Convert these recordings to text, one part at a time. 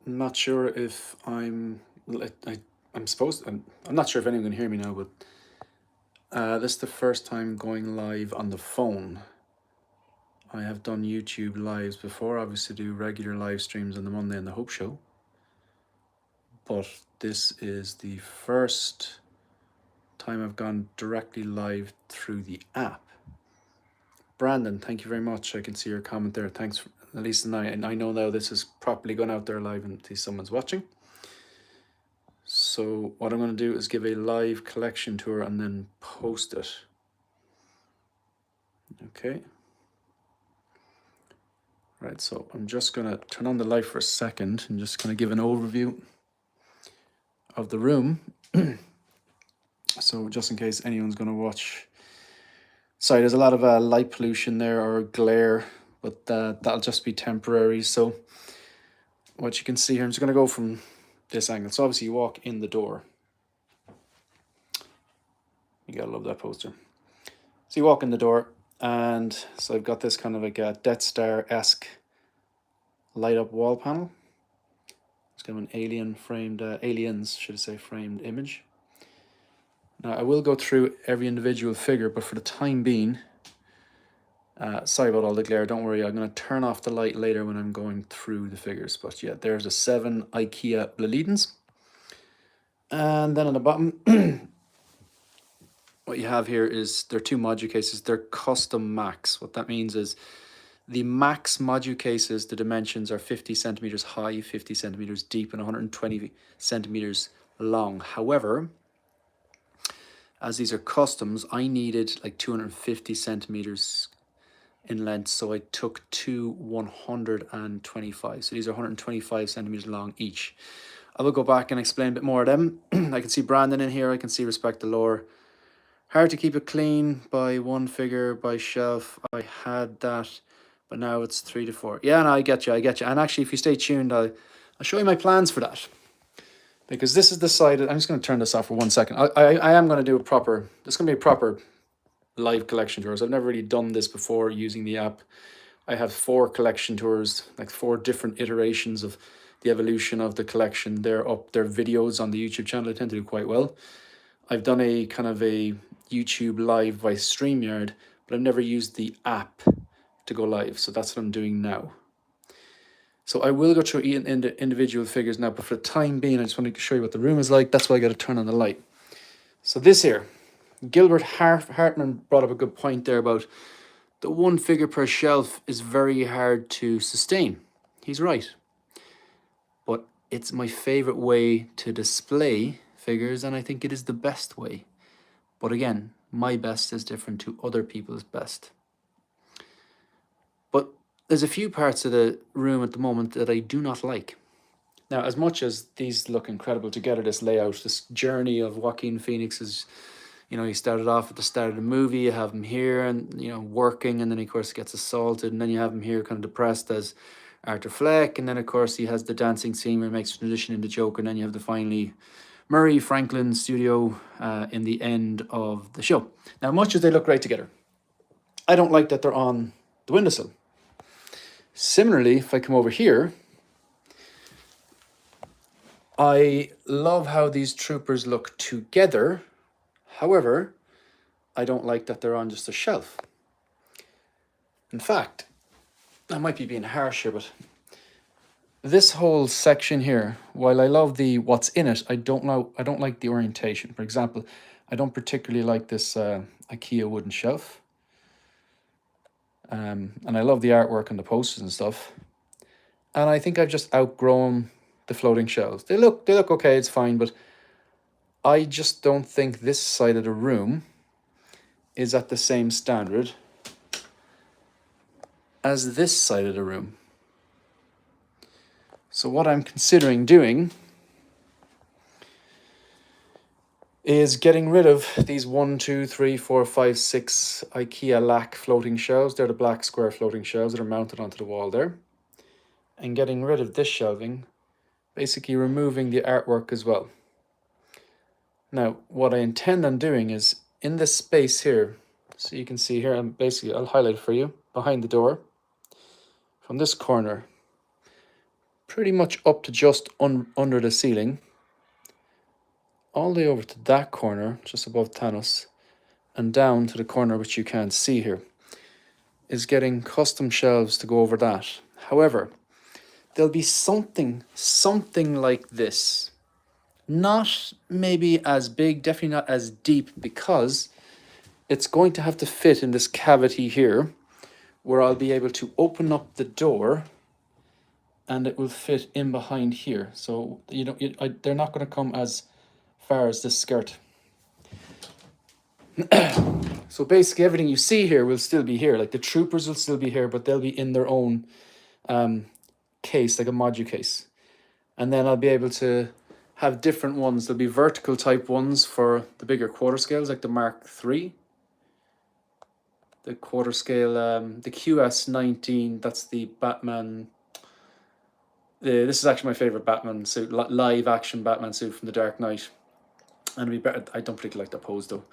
Not sure if I'm supposed. I'm not sure if anyone can hear me now, but this is the first time going live on the phone. I have done YouTube lives before. Obviously, do regular live streams on the Monday and the Hope Show, but this is the first time I've gone directly live through the app. Brandon, thank you very much. I can see your comment there. Thanks, at least I know now this is properly going out there live and see someone's watching. So what I'm going to do is give a live collection tour and then post it. Okay. Right, so I'm just going to turn on the light for a second and just going to give an overview of the room. So just in case anyone's going to watch. Sorry, there's a lot of light pollution there or glare, but that'll just be temporary. So what you can see here, I'm just going to go from this angle. So obviously you walk in the door. You gotta love that poster. So you walk in the door, and so I've got this kind of like a Death Star-esque light up wall panel. It's kind of an aliens, should I say, framed image. Now I will go through every individual figure, but for the time being, sorry about all the glare, don't worry, I'm going to turn off the light later when I'm going through the figures. But yeah, there's the 7 IKEA Blaleedens. And then on the bottom, what you have here is, there are 2 module cases. They're custom max. What that means is the max module cases, the dimensions are 50 centimeters high, 50 centimeters deep, and 120 centimeters long. However, as these are customs, I needed like 250 centimeters in length, so I took 2 125. So these are 125 centimeters long each. I will go back and explain a bit more of them. I can see Brandon in here. I can see Respect the Lore. Hard to keep it clean by 1 figure by shelf. I had that, but now it's 3 to 4. Yeah, no, I get you. And actually, if you stay tuned, I'll show you my plans for that. Because this is the side, I'm just going to turn this off for 1 second. I am going to do a proper, there's going to be a proper live collection tours. I've never really done this before using the app. I have 4 collection tours, like 4 different iterations of the evolution of the collection. They're videos on the YouTube channel. I tend to do quite well. I've done a kind of a YouTube live by StreamYard, but I've never used the app to go live. So that's what I'm doing now. So I will go through individual figures now, but for the time being, I just wanted to show you what the room is like. That's why I got to turn on the light. So this here, Gilbert Hartman brought up a good point there about the 1 figure per shelf is very hard to sustain. He's right. But it's my favorite way to display figures, and I think it is the best way. But again, my best is different to other people's best. But there's a few parts of the room at the moment that I do not like. Now, as much as these look incredible together, this layout, this journey of Joaquin Phoenix's, you know, he started off at the start of the movie, you have him here and, you know, working, and then, of course, gets assaulted, and then you have him here kind of depressed as Arthur Fleck, and then, of course, he has the dancing scene where he makes a transition into Joker, and then you have the finally Murray Franklin studio in the end of the show. Now, much as they look great together, I don't like that they're on the windowsill. Similarly, if I come over here, I love how these troopers look together. However, I don't like that they're on just a shelf. In fact, I might be being harsh here, but this whole section here, while I love the what's in it, I don't like the orientation. For example, I don't particularly like this IKEA wooden shelf. And I love the artwork and the posters and stuff. And I think I've just outgrown the floating shelves. They look okay, it's fine, but I just don't think this side of the room is at the same standard as this side of the room. So what I'm considering doing is getting rid of these 1, 2, 3, 4, 5, 6 IKEA lac floating shelves. They're the black square floating shelves that are mounted onto the wall there. And getting rid of this shelving, basically removing the artwork as well. Now, what I intend on doing is in this space here, so you can see here, and basically I'll highlight it for you. behind the door, from this corner, pretty much up to just under the ceiling, all the way over to that corner, just above Thanos, and down to the corner which you can't see here, is getting custom shelves to go over that. However, there'll be something like this. Not maybe as big, definitely not as deep, because it's going to have to fit in this cavity here, where I'll be able to open up the door and it will fit in behind here. So they're not going to come as far as this skirt. So basically everything you see here will still be here. Like the troopers will still be here, but they'll be in their own case, like a module case. And then I'll be able to have different ones. There'll be vertical type ones for the bigger quarter scales, like the Mark III. The quarter scale, the QS19, that's the Batman. This is actually my favorite Batman suit, live action Batman suit from The Dark Knight. And it'd be better. I don't particularly like the pose though.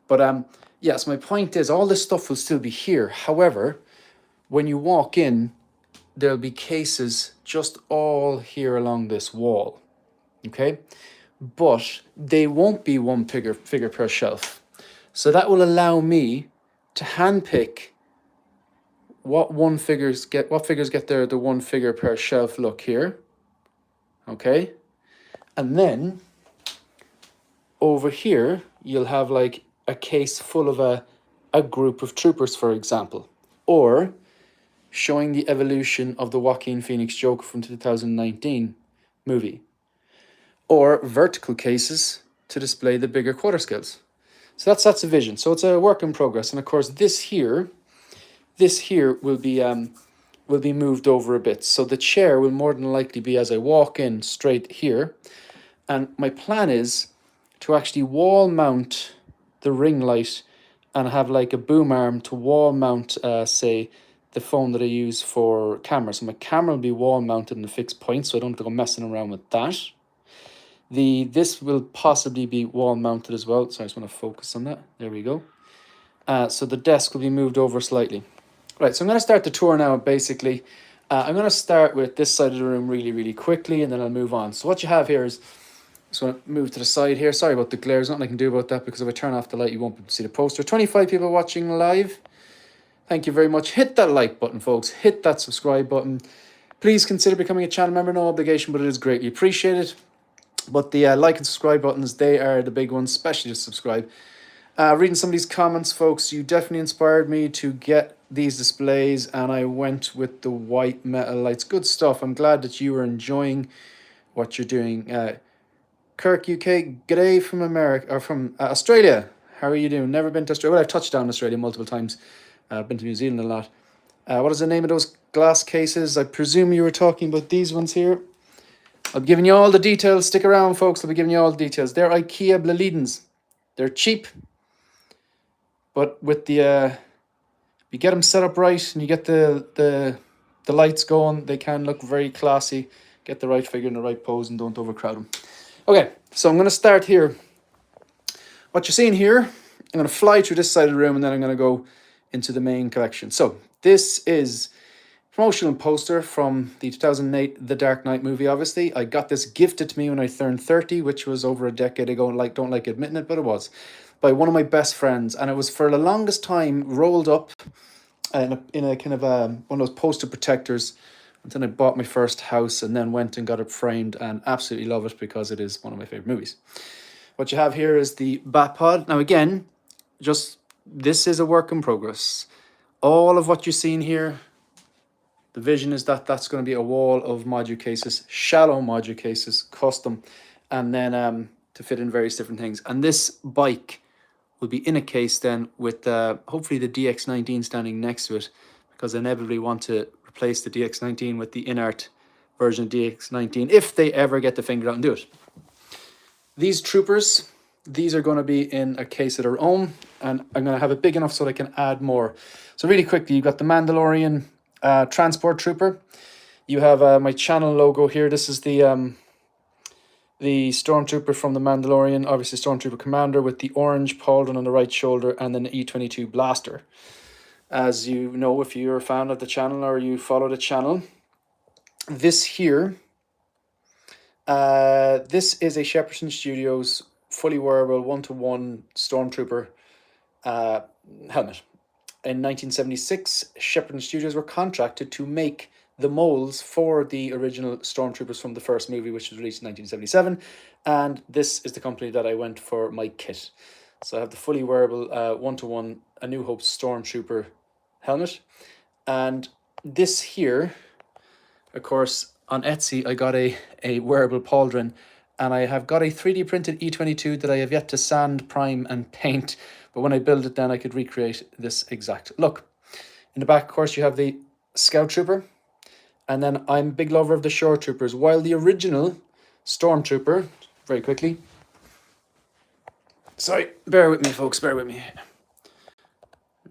But yes, my point is all this stuff will still be here. However, when you walk in, there'll be cases just all here along this wall. Okay? But they won't be one figure per shelf. So that will allow me to handpick what figures get the one figure per shelf look here. Okay? And then over here, you'll have like a case full of a group of troopers, for example. Or showing the evolution of the Joaquin Phoenix Joker from 2019 movie. Or vertical cases to display the bigger quarter scales. So that's a vision. So it's a work in progress. And of course, this here will be moved over a bit. So the chair will more than likely be as I walk in straight here. And my plan is to actually wall mount the ring light and have like a boom arm to wall mount, say, the phone that I use for camera. So my camera will be wall mounted in a fixed point, so I don't have to go messing around with that. This will possibly be wall mounted as well. So I just want to focus on that. There we go. So the desk will be moved over slightly. Right, so I'm going to start the tour now, basically. I'm going to start with this side of the room really, really quickly, and then I'll move on. So what you have here is, just want to move to the side here. Sorry about the glare. There's nothing I can do about that, because if I turn off the light, you won't be able to see the poster. 25 people watching live. Thank you very much. Hit that like button, folks. Hit that subscribe button. Please consider becoming a channel member. No obligation, but it is greatly appreciated. But the like and subscribe buttons, they are the big ones, especially to subscribe. Reading some of these comments, folks, you definitely inspired me to get these displays, and I went with the white metal lights. Good stuff. I'm glad that you are enjoying what you're doing. Kirk, UK, g'day from America, or from Australia. How are you doing? Never been to Australia. Well, I've touched down Australia multiple times. I've been to New Zealand a lot. What is the name of those glass cases? I presume you were talking about these ones here. I'll be giving you all the details. Stick around, folks. I'll be giving you all the details. They're IKEA Bleledens. They're cheap. But with the, you get them set up right and you get the lights going, they can look very classy. Get the right figure in the right pose and don't overcrowd them. Okay, so I'm going to start here. What you're seeing here, I'm going to fly through this side of the room and then I'm going to go into the main collection. So this is promotional poster from the 2008 The Dark Knight movie, obviously. I got this gifted to me when I turned 30, which was over a decade ago. Like, don't like admitting it, but it was. By one of my best friends. And it was for the longest time rolled up in a kind of one of those poster protectors. And then I bought my first house and then went and got it framed and absolutely love it because it is one of my favorite movies. What you have here is the Batpod. Now again, just this is a work in progress. All of what you're seeing here, the vision is that that's going to be a wall of module cases, shallow module cases, custom, and then to fit in various different things. And this bike will be in a case then with hopefully the DX19 standing next to it, because I inevitably want to replace the DX19 with the INART version of DX19 if they ever get the finger out and do it. These troopers, these are going to be in a case of their own, and I'm going to have it big enough so that I can add more. So really quickly, you've got the Mandalorian transport trooper. You have my channel logo here. This is the Stormtrooper from the Mandalorian, obviously Stormtrooper Commander with the orange pauldron on the right shoulder and then the E22 blaster. As you know, if you're a fan of the channel or you follow the channel, this here, this is a Shepperton Studios fully wearable one-to-one Stormtrooper helmet. In 1976, Shepperton Studios were contracted to make the molds for the original Stormtroopers from the first movie, which was released in 1977. And this is the company that I went for my kit. So I have the fully wearable one-to-one A New Hope Stormtrooper helmet. And this here, of course, on Etsy, I got a wearable pauldron. And I have got a 3D printed E22 that I have yet to sand, prime, and paint. But when I build it, then I could recreate this exact look. In the back, of course, you have the Scout Trooper. And then I'm a big lover of the Shore Troopers. While the original Stormtrooper, very quickly. Sorry, bear with me, folks, bear with me.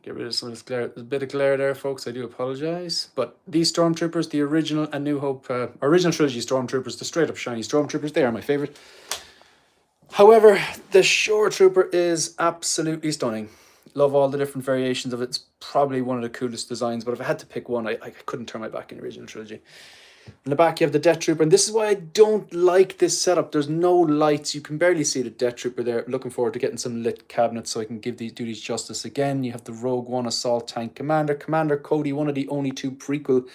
Get rid of some of this glare. There's a bit of glare there, folks. I do apologize. But these Stormtroopers, the original A New Hope, original trilogy Stormtroopers, the straight up shiny Stormtroopers, they are my favorite. However, the Shore Trooper is absolutely stunning. Love all the different variations of it. It's probably one of the coolest designs, but if I had to pick one, I couldn't turn my back on the original trilogy. In the back, you have the Death Trooper, and this is why I don't like this setup. There's no lights. You can barely see the Death Trooper there. Looking forward to getting some lit cabinets so I can do these justice again. You have the Rogue One Assault Tank Commander. Commander Cody, one of the only two prequel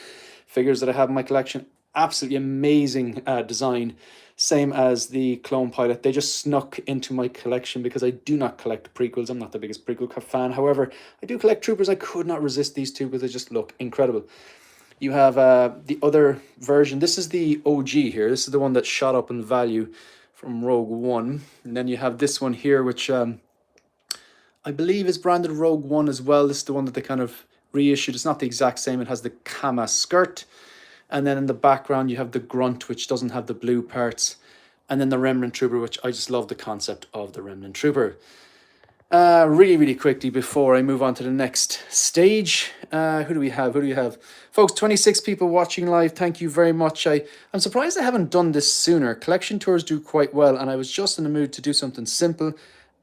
figures that I have in my collection. Absolutely amazing design. Same as the Clone Pilot. They just snuck into my collection because I do not collect prequels. I'm not the biggest prequel fan. However, I do collect Troopers. I could not resist these two because they just look incredible. You have the other version. This is the OG here. This is the one that shot up in value from Rogue One. And then you have this one here, which I believe is branded Rogue One as well. This is the one that they kind of reissued. It's not the exact same. It has the Kama skirt. And then in the background, you have the Grunt, which doesn't have the blue parts. And then the Remnant Trooper, which I just love the concept of the Remnant Trooper. Really quickly before I move on to the next stage. Who do we have? Folks, 26 people watching live. Thank you very much. I'm surprised I haven't done this sooner. Collection tours do quite well, and I was just in the mood to do something simple.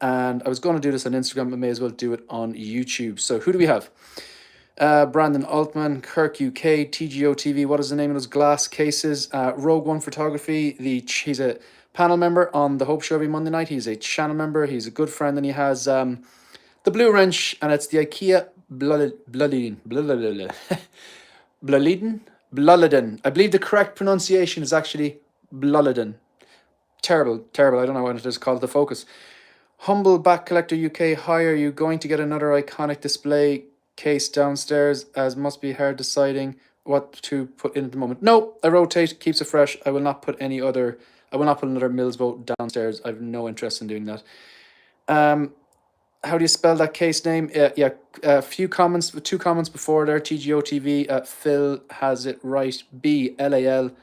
And I was going to do this on Instagram, but may as well do it on YouTube. So who do we have? Brandon Altman, Kirk UK, TGO TV. What is the name of those glass cases? Rogue One Photography. He's a panel member on the Hope Show every Monday night. He's a channel member. He's a good friend, and he has the Blue Wrench, and it's the IKEA Bluliden. I believe the correct pronunciation is actually Bluliden. Terrible. I don't know what it is called. The Focus. Humble Back Collector UK. Hi, are you going to get another iconic display case downstairs, as must be hard deciding what to put in at the moment? No, I rotate, keeps it fresh. I will not put another Mills boat downstairs. I have no interest in doing that. How do you spell that case name? A few comments, 2 comments before there. TGO TV, Phil has it right. Balliden.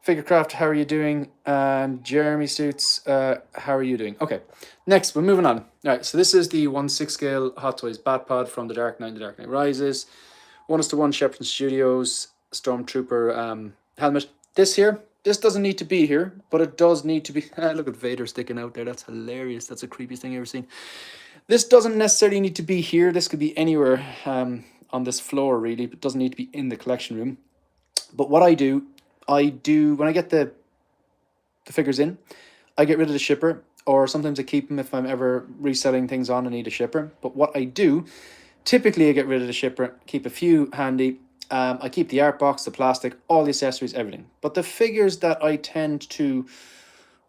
Figurecraft, how are you doing? And Jeremy Suits, how are you doing? Okay, next, we're moving on. All right, so this is the 1/6 scale Hot Toys Batpod from The Dark Knight, The Dark Knight Rises. 1:1 Shepperton Studios Stormtrooper helmet. This doesn't need to be here, but it does need to be. Look at Vader sticking out there. That's hilarious. That's the creepiest thing I've ever seen. This doesn't necessarily need to be here. This could be anywhere on this floor, really. But it doesn't need to be in the collection room. But what I do when I get the figures in, I get rid of the shipper, or sometimes I keep them if I'm ever reselling things on and need a shipper. But what I do, typically I get rid of the shipper, keep a few handy. I keep the art box, the plastic, all the accessories, everything. But the figures that I tend to,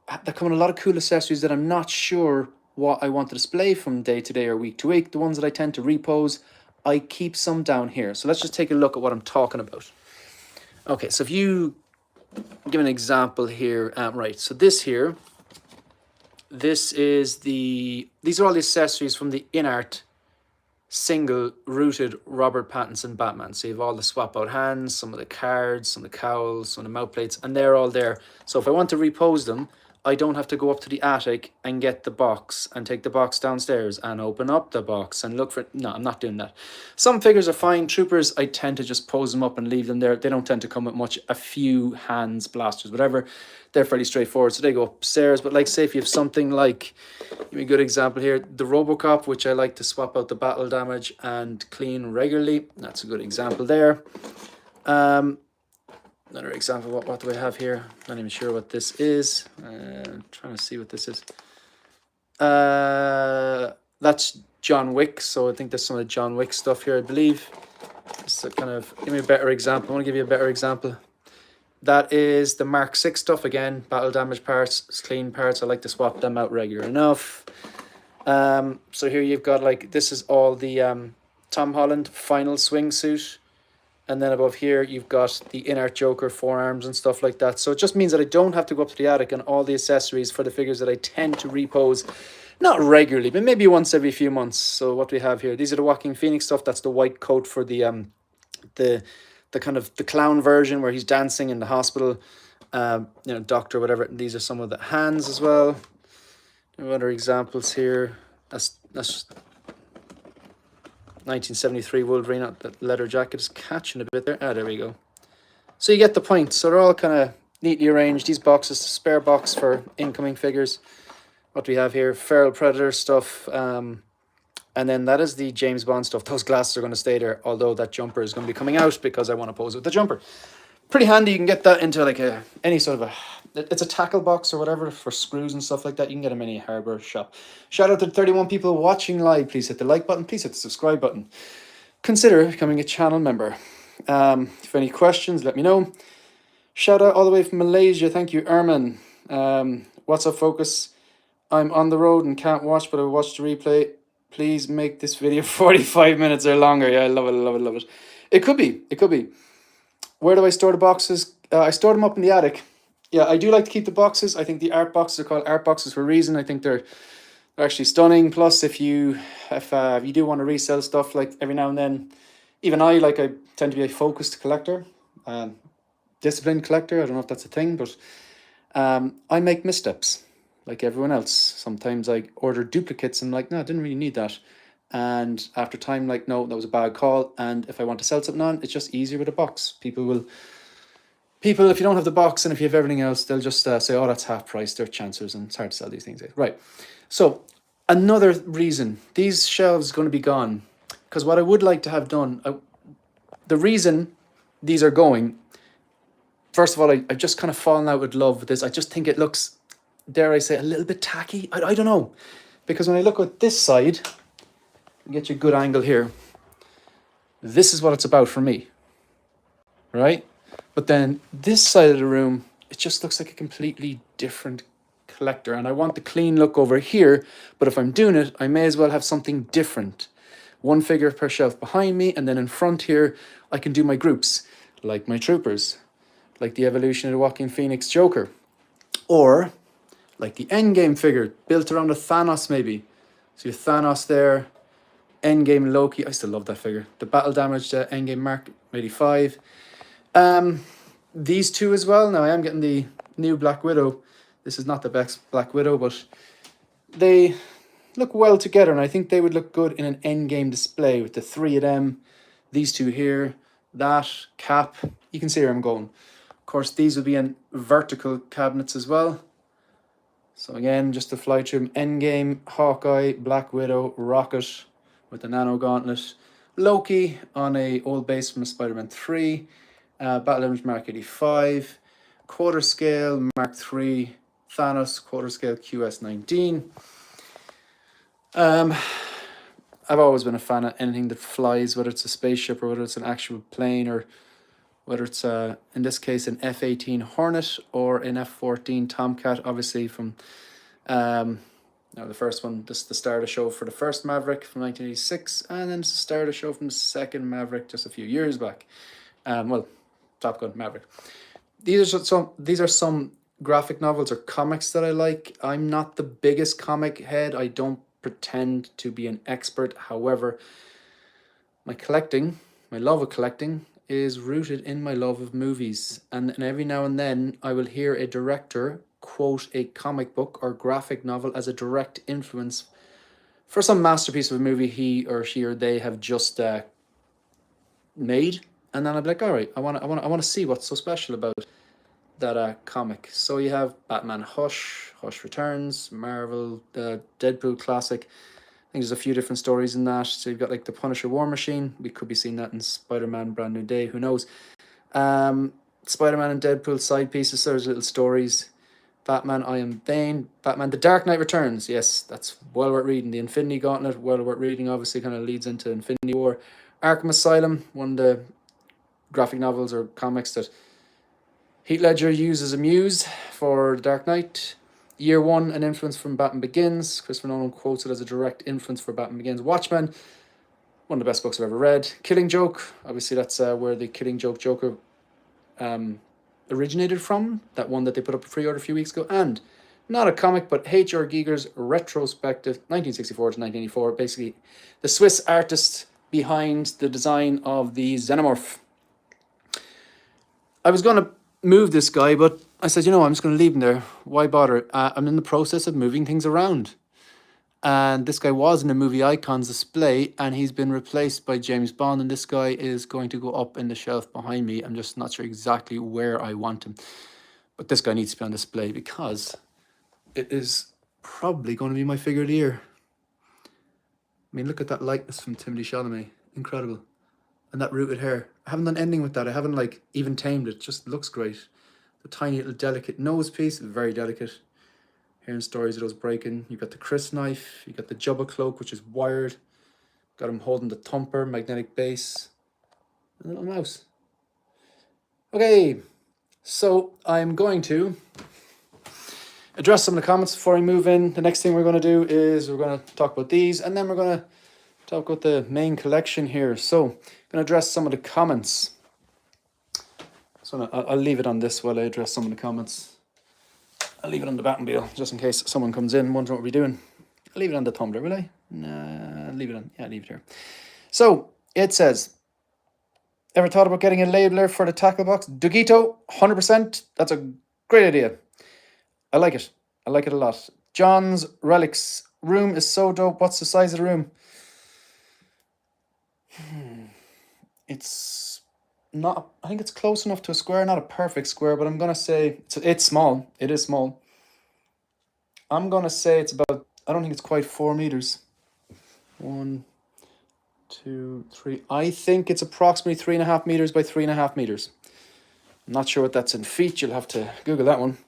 that come in a lot of cool accessories that I'm not sure what I want to display from day to day or week to week, the ones that I tend to repose, I keep some down here. So let's just take a look at what I'm talking about. Okay, so if you give an example here, right, so these are all the accessories from the INART single rooted Robert Pattinson Batman. So you have all the swap out hands, some of the cards, some of the cowls, some of the mouth plates, and they're all there. So if I want to repose them, I don't have to go up to the attic and get the box and take the box downstairs and open up the box and look for it. No, I'm not doing that. Some figures are fine. Troopers, I tend to just pose them up and leave them there. They don't tend to come with much. A few hands, blasters, whatever. They're fairly straightforward, so they go upstairs. But like, say if you have something like, give me a good example here, the Robocop, which I like to swap out the battle damage and clean regularly. That's a good example there. Another example, what do I have here? Not even sure what this is. Trying to see what this is. That's John Wick, so I think there's some of the John Wick stuff here, I believe. So kind of, give me a better example. I want to give you a better example. That is the Mark 6 stuff again, battle damage parts, clean parts. I like to swap them out regular enough. So here you've got, like, this is all the Tom Holland final swing suit. And then above here, you've got the INART Joker forearms and stuff like that. So it just means that I don't have to go up to the attic, and all the accessories for the figures that I tend to repose, not regularly, but maybe once every few months. So what we have here, these are the Joaquin Phoenix stuff. That's the white coat for the kind of the clown version where he's dancing in the hospital, doctor, whatever. These are some of the hands as well. Other examples here. That's 1973 Wolverine. That leather jacket is catching a bit there. There we go. So you get the point. So they're all kind of neatly arranged. These boxes, spare box for incoming figures. What we have here, Feral Predator stuff. And then that is the James Bond stuff. Those glasses are going to stay there, although that jumper is going to be coming out because I want to pose with the jumper. Pretty handy. You can get that into like any sort of it's a tackle box or whatever for screws and stuff like that. You can get them in any hardware shop. Shout out to 31 people watching live. Please hit the like button. Please hit the subscribe button. Consider becoming a channel member. If any questions, let me know. Shout out all the way from Malaysia. Thank you, Erman. What's up, Focus? I'm on the road and can't watch, but I watched the replay. Please make this video 45 minutes or longer. Yeah, I love it, love it, love it. It could be. It could be. Where do I store the boxes? I store them up in the attic. Yeah, I do like to keep the boxes. I think the art boxes are called art boxes for a reason. I think they're actually stunning. Plus, if you do want to resell stuff, like every now and then, even I tend to be a focused collector, disciplined collector. I don't know if that's a thing, but I make missteps like everyone else. Sometimes I order duplicates and like, no, I didn't really need that. And after time, like, no, that was a bad call. And if I want to sell something on, it's just easier with a box. People, if you don't have the box and if you have everything else, they'll just say, oh, that's half price. They're chancers and it's hard to sell these things. Right. So another reason, these shelves are going to be gone, because what I would like to have done, the reason these are going, first of all, I've just kind of fallen out with love with this. I just think it looks, dare I say, a little bit tacky. I don't know. Because when I look at this side, get you a good angle here, this is what it's about for me, right? But then this side of the room, it just looks like a completely different collector, and I want the clean look over here, but if I'm doing it, I may as well have something different. One figure per shelf behind me, and then in front here, I can do my groups, like my troopers, like the evolution of the Joaquin Phoenix Joker, or like the Endgame figure, built around a Thanos maybe. So you have Thanos there, Endgame Loki. I still love that figure. The battle damage Endgame Mark 85. These two as well. Now I am getting the new Black Widow. This is not the best Black Widow, but they look well together, and I think they would look good in an Endgame display with the three of them. These two here, that Cap. You can see where I'm going. Of course, these will be in vertical cabinets as well. So again, just to fly through them: Endgame, Hawkeye, Black Widow, Rocket with the nano gauntlet, Loki on a old base from Spider-Man 3, Battle Damage Mark 85, quarter scale Mark 3, Thanos quarter scale QS19. I've always been a fan of anything that flies, whether it's a spaceship or whether it's an actual plane, or whether it's in this case an F-18 Hornet or an F-14 Tomcat, obviously from now the first one, this is the start of show for the first Maverick from 1986, and then it's the start of show from the second Maverick just a few years back. Well, Top Gun Maverick. These are some graphic novels or comics that I like. I'm not the biggest comic head. I don't pretend to be an expert. However, my love of collecting is rooted in my love of movies. And every now and then I will hear a director quote a comic book or graphic novel as a direct influence for some masterpiece of a movie he or she or they have just made, and then I'd be like, all right, I want to see what's so special about that comic. So you have Batman Hush, Hush Returns, Marvel, the Deadpool classic. I think there's a few different stories in that. So you've got like the Punisher War Machine. We could be seeing that in Spider-Man Brand New Day. Who knows? Spider-Man and Deadpool side pieces. So there's little stories. Batman I Am Bane. Batman The Dark Knight Returns. Yes, that's well worth reading. The Infinity Gauntlet, well worth reading. Obviously kind of leads into Infinity War. Arkham Asylum, one of the graphic novels or comics that Heath Ledger used as a muse for The Dark Knight. Year One, an influence from Batman Begins. Christopher Nolan quotes it as a direct influence for Batman Begins. Watchmen, one of the best books I've ever read. Killing Joke, obviously that's where the Killing Joke Joker originated from. That one that they put up a pre-order a few weeks ago. And not a comic, but H.R. Giger's retrospective, 1964 to 1984. Basically, the Swiss artist behind the design of the Xenomorph. I was going to move this guy, but I said, you know, I'm just going to leave him there. Why bother? I'm in the process of moving things around. And this guy was in a Movie Icons display, and he's been replaced by James Bond, and this guy is going to go up in the shelf behind me. I'm just not sure exactly where I want him. But this guy needs to be on display because it is probably going to be my figure of the year. I mean, look at that likeness from Timothée Chalamet. Incredible. And that rooted hair. I haven't done anything with that. I haven't like even tamed it. Just looks great. The tiny little delicate nose piece, very delicate. Hearing stories of those breaking. You got the Chris knife. You got the Jubba cloak, which is wired. Got him holding the thumper, magnetic base. And a little mouse. Okay, so I'm going to address some of the comments before I move in. The next thing we're going to do is we're going to talk about these, and then we're going to talk about the main collection here. So I'm going to address some of the comments. So I'll leave it on this while I address some of the comments. I'll leave it on the Batmobile, just in case someone comes in wondering what we're doing. I'll leave it on the tumbler, will I? Nah, I'll leave it on. Yeah, leave it here. So it says, ever thought about getting a labeler for the tackle box? Dugito, 100%. That's a great idea. I like it. I like it a lot. John's Relics room is so dope. What's the size of the room? It's not, I think it's close enough to a square, not a perfect square, but I'm going to say it's small. It is small. I'm going to say it's about, I don't think it's quite 4 meters. 1, 2, 3. I think it's approximately 3.5 meters by 3.5 meters. I'm not sure what that's in feet. You'll have to Google that one.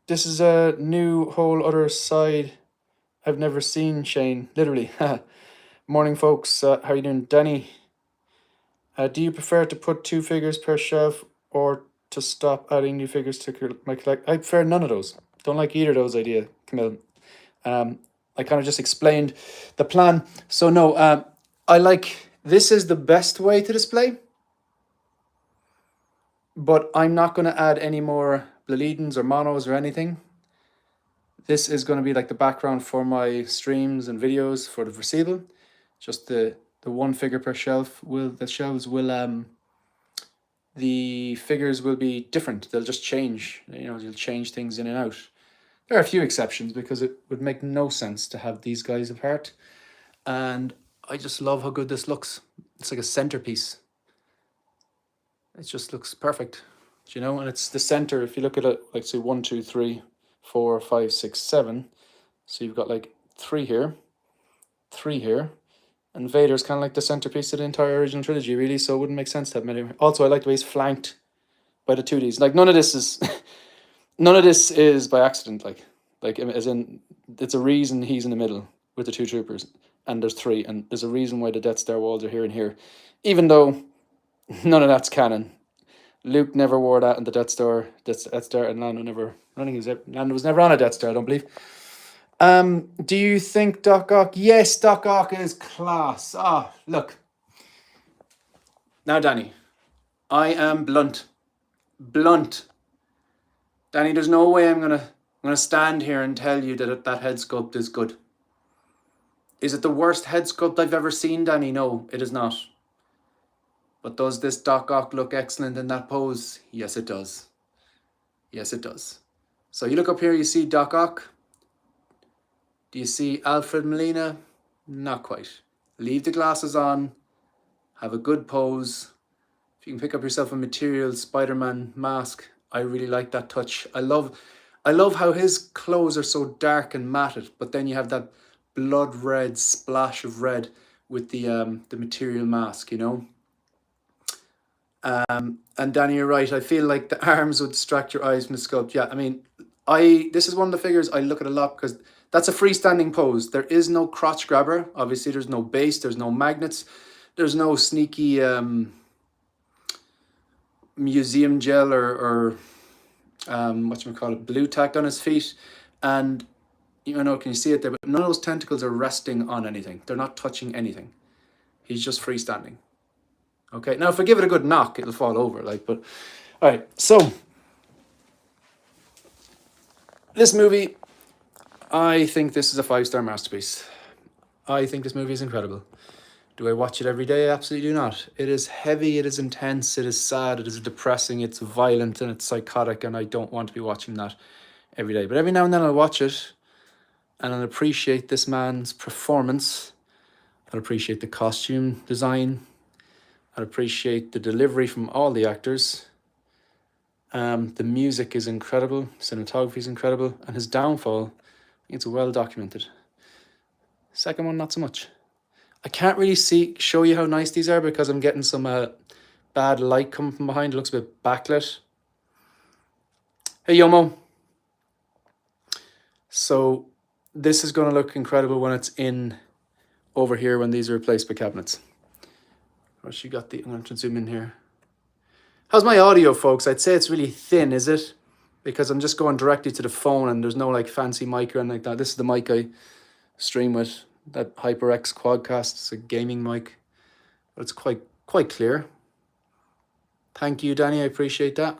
This is a new whole other side I've never seen, Shane. Literally. Morning, folks. How are you doing? Danny, do you prefer to put 2 figures per shelf or to stop adding new figures to my collect? I prefer none of those. Don't like either of those idea, Camille. I kind of just explained the plan. So no, I like, this is the best way to display. But I'm not going to add any more Bleedens or monos or anything. This is going to be like the background for my streams and videos for the foreseeable. Just the 1 figure per shelf. The figures will be different. They'll just change. You know, you'll change things in and out. There are a few exceptions because it would make no sense to have these guys apart. And I just love how good this looks. It's like a centerpiece. It just looks perfect, you know, and it's the center. If you look at it, like say 1, 2, 3, 4, 5, 6, 7. So you've got like 3 here, 3 here, and Vader's kind of like the centerpiece of the entire original trilogy, really. So it wouldn't make sense to have many. Also, I like the way he's flanked by the 2Ds. Like none of this is by accident. Like as in, it's a reason he's in the middle with the 2 troopers, and there's 3, and there's a reason why the Death Star walls are here and here, even though none of that's canon. Luke never wore that in the Death Star, and Lando never. I don't think Lando was never on a Death Star. I don't believe. Do you think Doc Ock? Yes, Doc Ock is class. Look. Now, Danny, I am blunt. Danny, there's no way I'm gonna stand here and tell you that that head sculpt is good. Is it the worst head sculpt I've ever seen, Danny? No, it is not. But does this Doc Ock look excellent in that pose? Yes, it does. Yes, it does. So you look up here, you see Doc Ock. Do you see Alfred Molina? Not quite. Leave the glasses on, have a good pose. If you can pick up yourself a material Spider-Man mask, I really like that touch. I love how his clothes are so dark and matted, but then you have that blood red splash of red with the material mask, you know. And Danny, you're right. I feel like the arms would distract your eyes from the sculpt. Yeah, I mean, this is one of the figures I look at a lot because that's a freestanding pose. There is no crotch grabber. Obviously, there's no base. There's no magnets. There's no sneaky museum gel or whatchamacallit, blue tack on his feet. And you know, can you see it there? But none of those tentacles are resting on anything. They're not touching anything. He's just freestanding. Okay, now if I give it a good knock, it'll fall over. But all right. So this movie, I think this is a 5-star masterpiece. I think this movie is incredible. Do I watch it every day? Absolutely do not. It is heavy, it is intense, it is sad, it is depressing, it's violent, and it's psychotic, and I don't want to be watching that every day. But every now and then I'll watch it, and I'll appreciate this man's performance. I'll appreciate the costume design. I'll appreciate the delivery from all the actors. The music is incredible, cinematography is incredible, and his downfall, I think it's well documented. Second one, not so much. I can't really show you how nice these are because I'm getting some bad light coming from behind. It looks a bit backlit. Hey, Yomo. So this is going to look incredible when it's in over here when these are replaced by cabinets. I'm going to zoom in here. How's my audio, folks? I'd say it's really thin, is it? Because I'm just going directly to the phone and there's no like fancy mic or anything like that. This is the mic I stream with. That HyperX Quadcast. It's a gaming mic, but it's quite clear. Thank you, Danny. I appreciate that.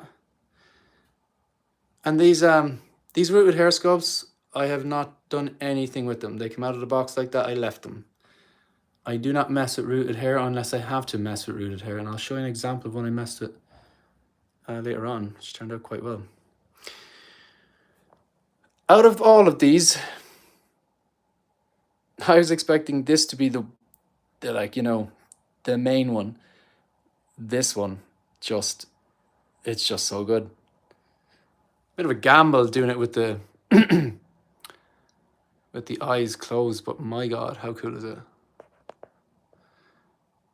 And these rooted hair sculpts, I have not done anything with them. They come out of the box like that. I left them. I do not mess with rooted hair unless I have to mess with rooted hair, and I'll show you an example of when I messed with later on, which turned out quite well. Out of all of these, I was expecting this to be the main one. This one, it's just so good. Bit of a gamble doing it with the with the eyes closed, but my God, how cool is it?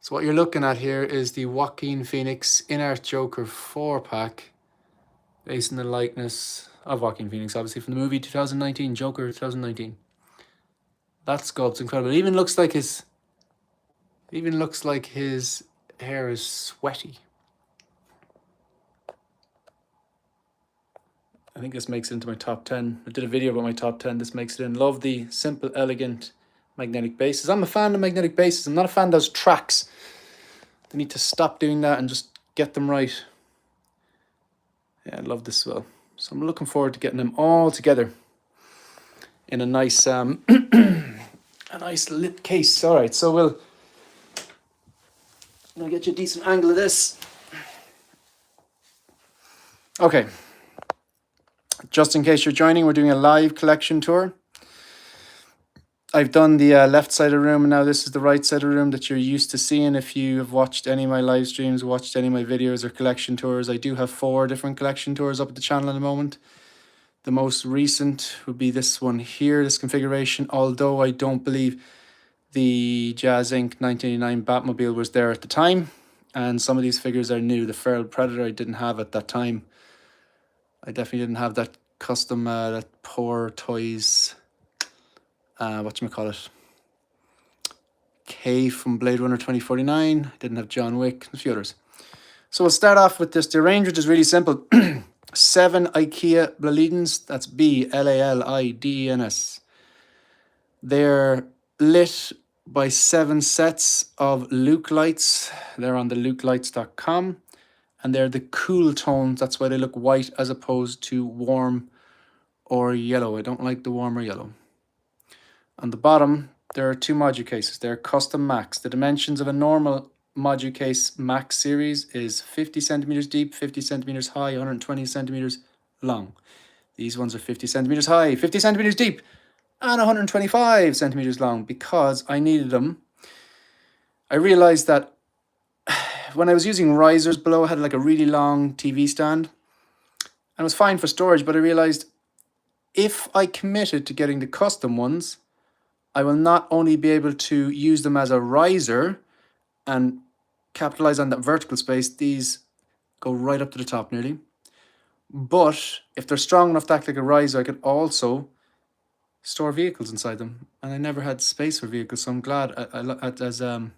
So what you're looking at here is the Joaquin Phoenix INART Joker 4-pack, based on the likeness of Joaquin Phoenix, obviously from the movie 2019, Joker 2019. That sculpt's incredible. It even looks like his hair is sweaty. I think this makes it into my top 10. I did a video about my top 10. This makes it in. Love the simple, elegant magnetic bases. I'm a fan of magnetic bases. I'm not a fan of those tracks. They need to stop doing that and just get them right. Yeah, I love this as well. So I'm looking forward to getting them all together in a nice a nice lit case. All right, so I'm gonna get you a decent angle of this. Okay. Just in case you're joining, we're doing a live collection tour. I've done the left side of the room, and now this is the right side of the room that you're used to seeing if you have watched any of my live streams, watched any of my videos or collection tours. I do have 4 different collection tours up at the channel at the moment. The most recent would be this one here, this configuration, although I don't believe the Jazz Inc. 1989 Batmobile was there at the time, and some of these figures are new. The Feral Predator I didn't have at that time. I definitely didn't have that custom, that Hot Toys, K from Blade Runner 2049. Didn't have John Wick, a few others. So we'll start off with this. The arrangement is really simple. 7 IKEA Bladens. That's BLALIDENS. They're lit by 7 sets of Luke lights. They're on the lukelights.com. And they're the cool tones. That's why they look white as opposed to warm or yellow. I don't like the warm or yellow. On the bottom, there are 2 module cases. They're custom max. The dimensions of a normal module case max series is 50 centimeters deep, 50 centimeters high, 120 centimeters long. These ones are 50 centimeters high, 50 centimeters deep, and 125 centimeters long because I needed them. I realized that when I was using risers below, I had like a really long TV stand and it was fine for storage, but I realized if I committed to getting the custom ones, I will not only be able to use them as a riser and capitalize on that vertical space, these go right up to the top nearly. But if they're strong enough to act like a riser, I could also store vehicles inside them. And I never had space for vehicles, so I'm glad. As the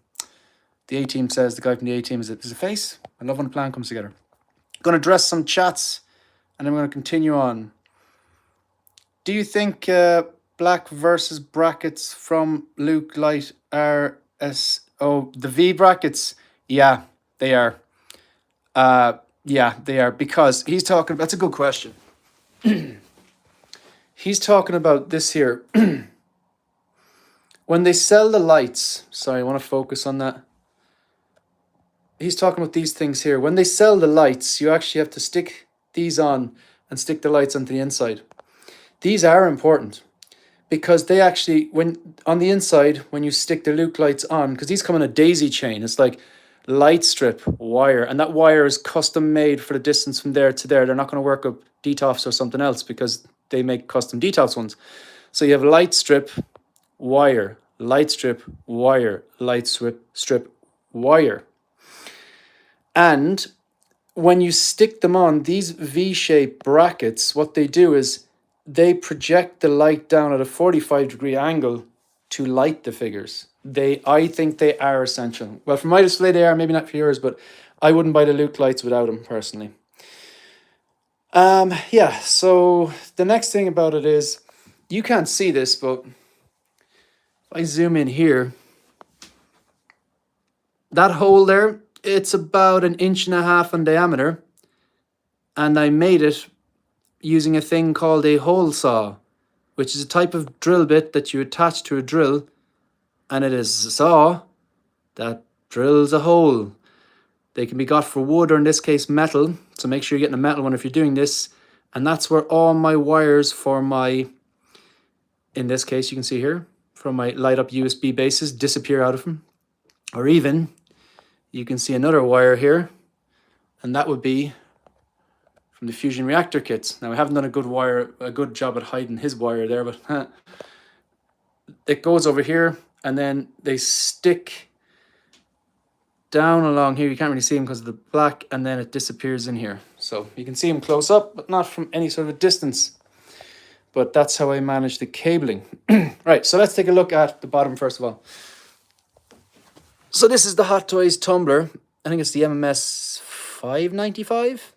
A-team says, the guy from the A-team is a face. I love when a plan comes together. Going to address some chats, and I'm going to continue on. Do you think black versus brackets from Luke Light are the V brackets? Yeah, they are. Yeah, they are, because he's talking. That's a good question. He's talking about this here. When they sell the lights, sorry, I want to focus on that. He's talking about these things here. When they sell the lights, you actually have to stick these on and stick the lights onto the inside. These are important because they actually, when on the inside, when you stick the Luke lights on, because these come in a daisy chain, it's like light strip wire, and that wire is custom made for the distance from there to there. They're not going to work with DTOFs or something else because they make custom DTOFs ones. So you have light strip wire, light strip wire, light strip wire. And when you stick them on, these V-shaped brackets, what they do is they project the light down at a 45-degree angle to light the figures. I think they are essential. Well, for my display they are, maybe not for yours, but I wouldn't buy the Luke lights without them personally. Yeah, so the next thing about it is, you can't see this, but if I zoom in here, that hole there, it's about 1.5 inches in diameter, and I made it using a thing called a hole saw, which is a type of drill bit that you attach to a drill, and it is a saw that drills a hole. They can be got for wood, or in this case metal, so make sure you're getting a metal one if you're doing this. And that's where all my wires for my, in this case you can see here, from my light up USB bases disappear out of them. Or even you can see another wire here, and that would be from the fusion reactor kits. Now I haven't done a good job at hiding his wire there, but it goes over here, and then they stick down along here. You can't really see them because of the black, and then it disappears in here. So you can see them close up, but not from any sort of a distance. But that's how I manage the cabling. Right, so let's take a look at the bottom first of all. So this is the Hot Toys tumbler. I think it's the MMS 595.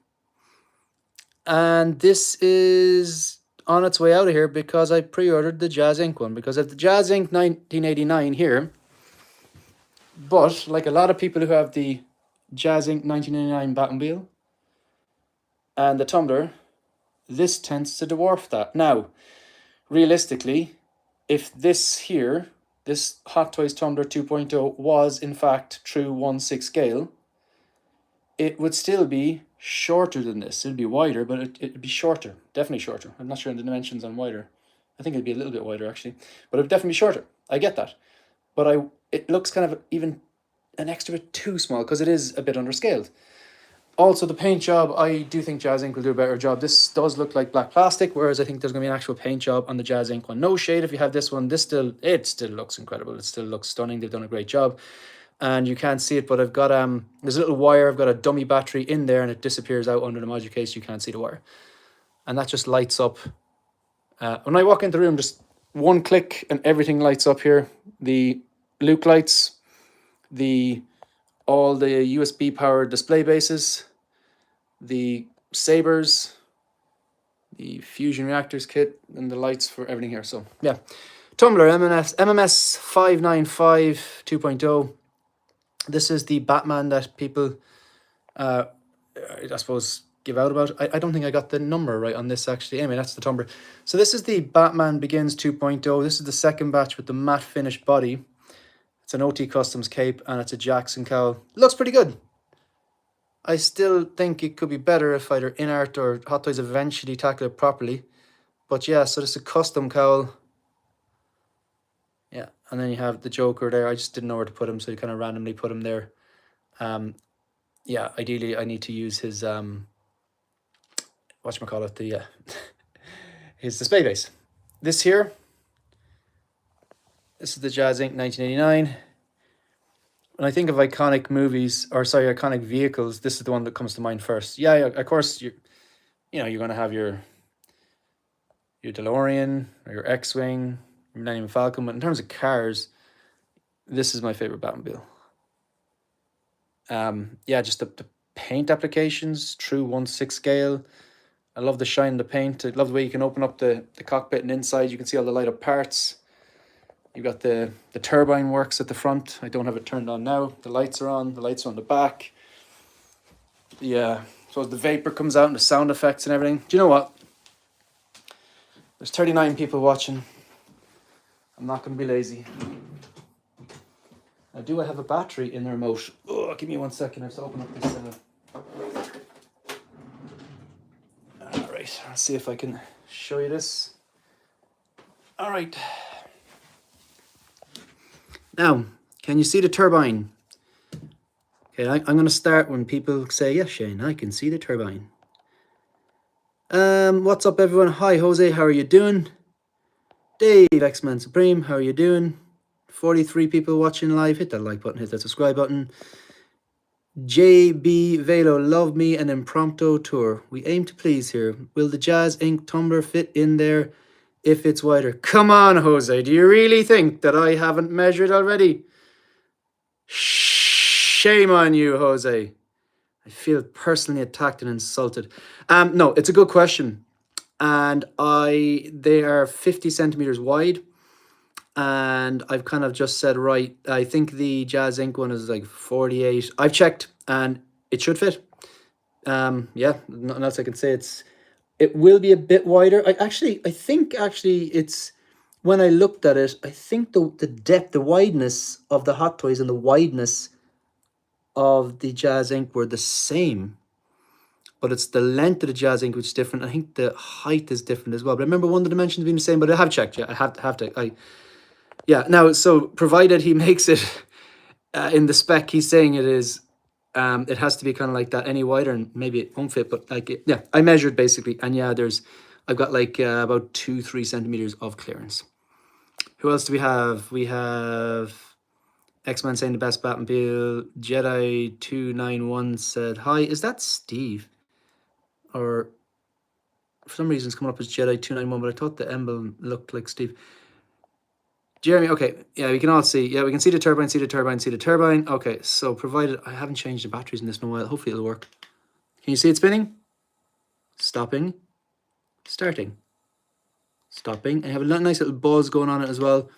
And this is on its way out of here because I pre-ordered the Jazz Ink one. Because I have the Jazz Ink 1989 here. But like a lot of people who have the Jazz Ink 1989 Batmobile and the tumbler, this tends to dwarf that. Now, realistically, if this here, this Hot Toys Tumbler 2.0 was in fact true 1/6 scale, it would still be shorter than this. It'd be wider, but it'd be shorter. Definitely shorter. I'm not sure on the dimensions on wider. I think it'd be a little bit wider actually, but it'd definitely be shorter. I get that. But it looks kind of even an extra bit too small because it is a bit underscaled. Also, the paint job, I do think Jazz Ink will do a better job. This does look like black plastic, whereas I think there's going to be an actual paint job on the Jazz Ink one. No shade if you have this one. It still looks incredible. It still looks stunning. They've done a great job. And you can't see it, but I've got there's a little wire. I've got a dummy battery in there, and it disappears out under the module case. You can't see the wire. And that just lights up. When I walk into the room, just one click and everything lights up here. The Luke lights, all the USB powered display bases, the sabers, the fusion reactors kit, and the lights for everything here. So yeah, tumbler MMS 595 2.0. This is the Batman that people I suppose give out about. I don't think I got the number right on this actually. Anyway, that's the tumbler. So this is the Batman Begins 2.0. This is the second batch with the matte finish body. It's an OT Customs cape, and it's a Jackson cowl. It looks pretty good. I still think it could be better if either INART or Hot Toys eventually tackle it properly. But yeah, so this is a custom cowl. Yeah, and then you have the Joker there. I just didn't know where to put him, so you kind of randomly put him there. Yeah, ideally I need to use his whatchamacallit, the his display base. This here, this is the Jazz Inc. 1989. When I think of iconic movies, or sorry, iconic vehicles, this is the one that comes to mind first. Yeah, of course, you're going to have your DeLorean or your X-Wing, your Millennium Falcon, but in terms of cars, this is my favorite Batmobile. Yeah, just the paint applications, true 1/6 scale. I love the shine in the paint. I love the way you can open up the cockpit, and inside you can see all the light up parts. You've got the turbine works at the front. I don't have it turned on now. The lights are on. The lights are on the back. Yeah, so the vapor comes out and the sound effects and everything. Do you know what? There's 39 people watching. I'm not going to be lazy. Now, do I have a battery in the remote? Oh, give me 1 second. I have to open up this. All right, I'll see if I can show you this. All right. Now, can you see the turbine? Okay, I'm going to start when people say, yes, Shane, I can see the turbine. What's up, everyone? Hi, Jose, how are you doing? Dave, X-Man Supreme, how are you doing? 43 people watching live. Hit that like button, hit that subscribe button. JB Velo, love me an impromptu tour. We aim to please here. Will the Jazz Inc. tumbler fit in there if it's wider? Come on, Jose, do you really think that I haven't measured already? Shame on you, Jose. I feel personally attacked and insulted. No, it's a good question. And they are 50 centimeters wide. And I've kind of just said, right, I think the Jazz Inc. one is like 48. I've checked and it should fit. Yeah, nothing else I can say. It will be a bit wider. I think it's, when I looked at it, I think the depth, the wideness of the Hot Toys and the wideness of the Jazz Inc. were the same. But it's the length of the Jazz Inc. which is different. I think the height is different as well. But I remember one of the dimensions being the same, but I have checked. Yeah, I have to. Yeah, now, so provided he makes it in the spec, he's saying it is, it has to be kind of like that, any wider, and maybe it won't fit, but like, yeah, I measured basically, and yeah, I've got like about 2-3 centimeters of clearance. Who else do we have? We have X-Man saying the best Batmobile. Jedi291 said, hi, is that Steve? Or for some reason it's coming up as Jedi291, but I thought the emblem looked like Steve. Jeremy, okay, yeah, we can all see. Yeah, we can see the turbine, see the turbine, see the turbine. Okay, so provided, I haven't changed the batteries in this in a while. Hopefully it'll work. Can you see it spinning? Stopping. Starting. Stopping. And you have a nice little buzz going on it as well.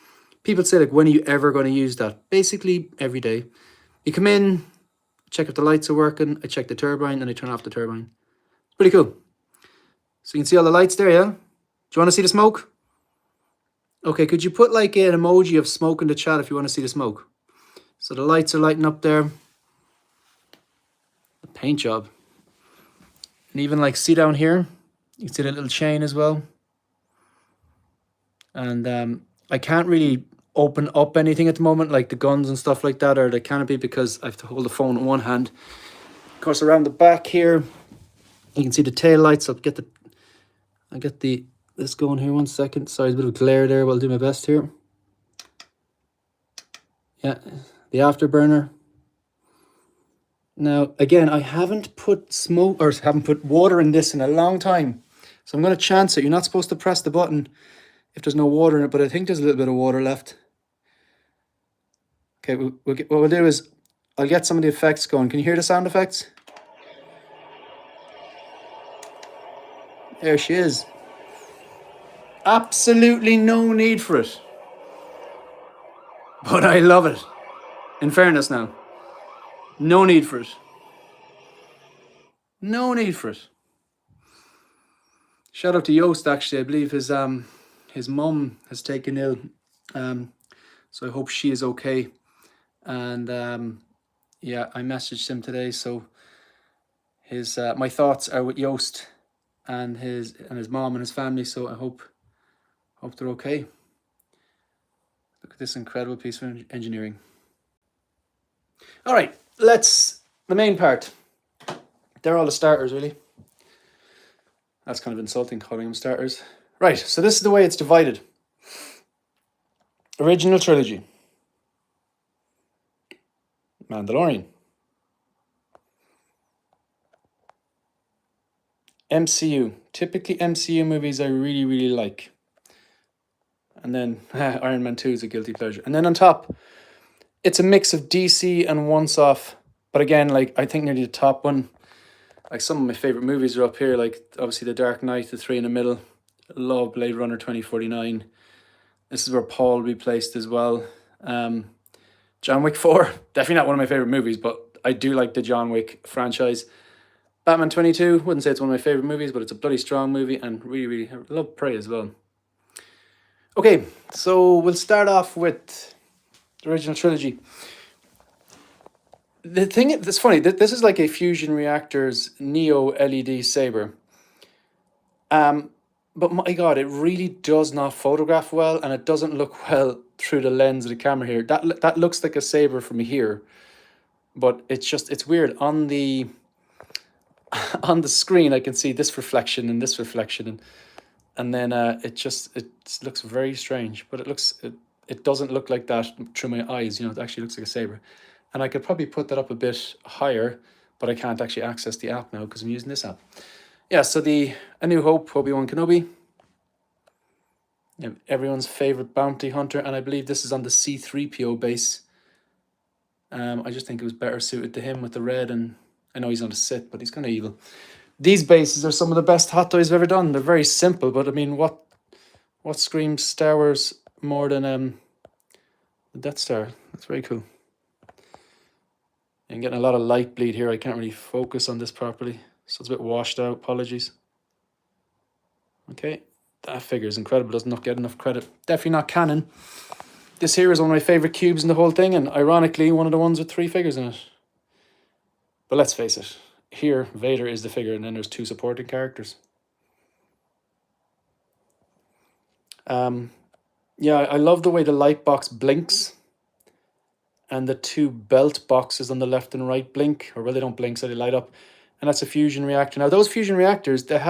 People say, like, when are you ever going to use that? Basically, every day. You come in, check if the lights are working. I check the turbine, and I turn off the turbine. It's pretty cool. So you can see all the lights there, yeah? Do you want to see the smoke? Okay, could you put like an emoji of smoke in the chat if you want to see the smoke? So the lights are lighting up there. The paint job. And even like see down here, you can see the little chain as well. And I can't really open up anything at the moment, like the guns and stuff like that, or the canopy, because I have to hold the phone in one hand. Of course, around the back here, you can see the tail lights. I'll get this going here 1 second. Sorry, there's a bit of glare there, but I'll do my best here. Yeah, the afterburner. Now, again, I haven't put water in this in a long time. So I'm going to chance it. You're not supposed to press the button if there's no water in it, but I think there's a little bit of water left. Okay, what we'll do is I'll get some of the effects going. Can you hear the sound effects? There she is. Absolutely no need for it. But I love it. In fairness now. No need for it. No need for it. Shout out to Yost, actually. I believe his mum has taken ill. So I hope she is okay. And yeah, I messaged him today. So my thoughts are with Yost and his mom and his family. So I hope they're okay. Look at this incredible piece of engineering. All right, the main part. They're all the starters, really. That's kind of insulting calling them starters. Right, so this is the way it's divided. Original trilogy. Mandalorian. MCU. Typically MCU movies I really, really like. And then Iron Man 2 is a guilty pleasure. And then on top, it's a mix of DC and once-off. But again, like, I think nearly the top one, like, some of my favorite movies are up here. Like, obviously The Dark Knight, the three in the middle. Love Blade Runner 2049. This is where Paul will be placed as well. John Wick 4, definitely not one of my favorite movies, but I do like the John Wick franchise. Batman 22, wouldn't say it's one of my favorite movies, but it's a bloody strong movie, and really, really, I love Prey as well. Okay, so we'll start off with the original trilogy. The thing that's funny, this is like a Fusion Reactors Neo LED saber. But my God, it really does not photograph well, and it doesn't look well through the lens of the camera here. That looks like a saber from here, but it's weird. On the screen, I can see this reflection and this reflection, and then it looks very strange. But it doesn't look like that through my eyes. You know, it actually looks like a saber, and I could probably put that up a bit higher, but I can't actually access the app now because I'm using this app. Yeah, so A New Hope, Obi-Wan Kenobi. Everyone's favorite bounty hunter, and I believe this is on the C-3PO base. I just think it was better suited to him with the red, and I know he's on a Sith, but he's kind of evil. These bases are some of the best Hot Toys I've ever done. They're very simple, but I mean, what screams Star Wars more than the Death Star? That's very cool. I'm getting a lot of light bleed here. I can't really focus on this properly, so it's a bit washed out. Apologies. Okay, that figure is incredible. Does not get enough credit. Definitely not canon. This here is one of my favorite cubes in the whole thing, and ironically, one of the ones with 3 figures in it. But let's face it, here, Vader is the figure, and then there's 2 supporting characters. Yeah, I love the way the light box blinks, and the 2 belt boxes on the left and right blink, or well, they don't blink, so they light up. And that's a fusion reactor. Now, those fusion reactors, they're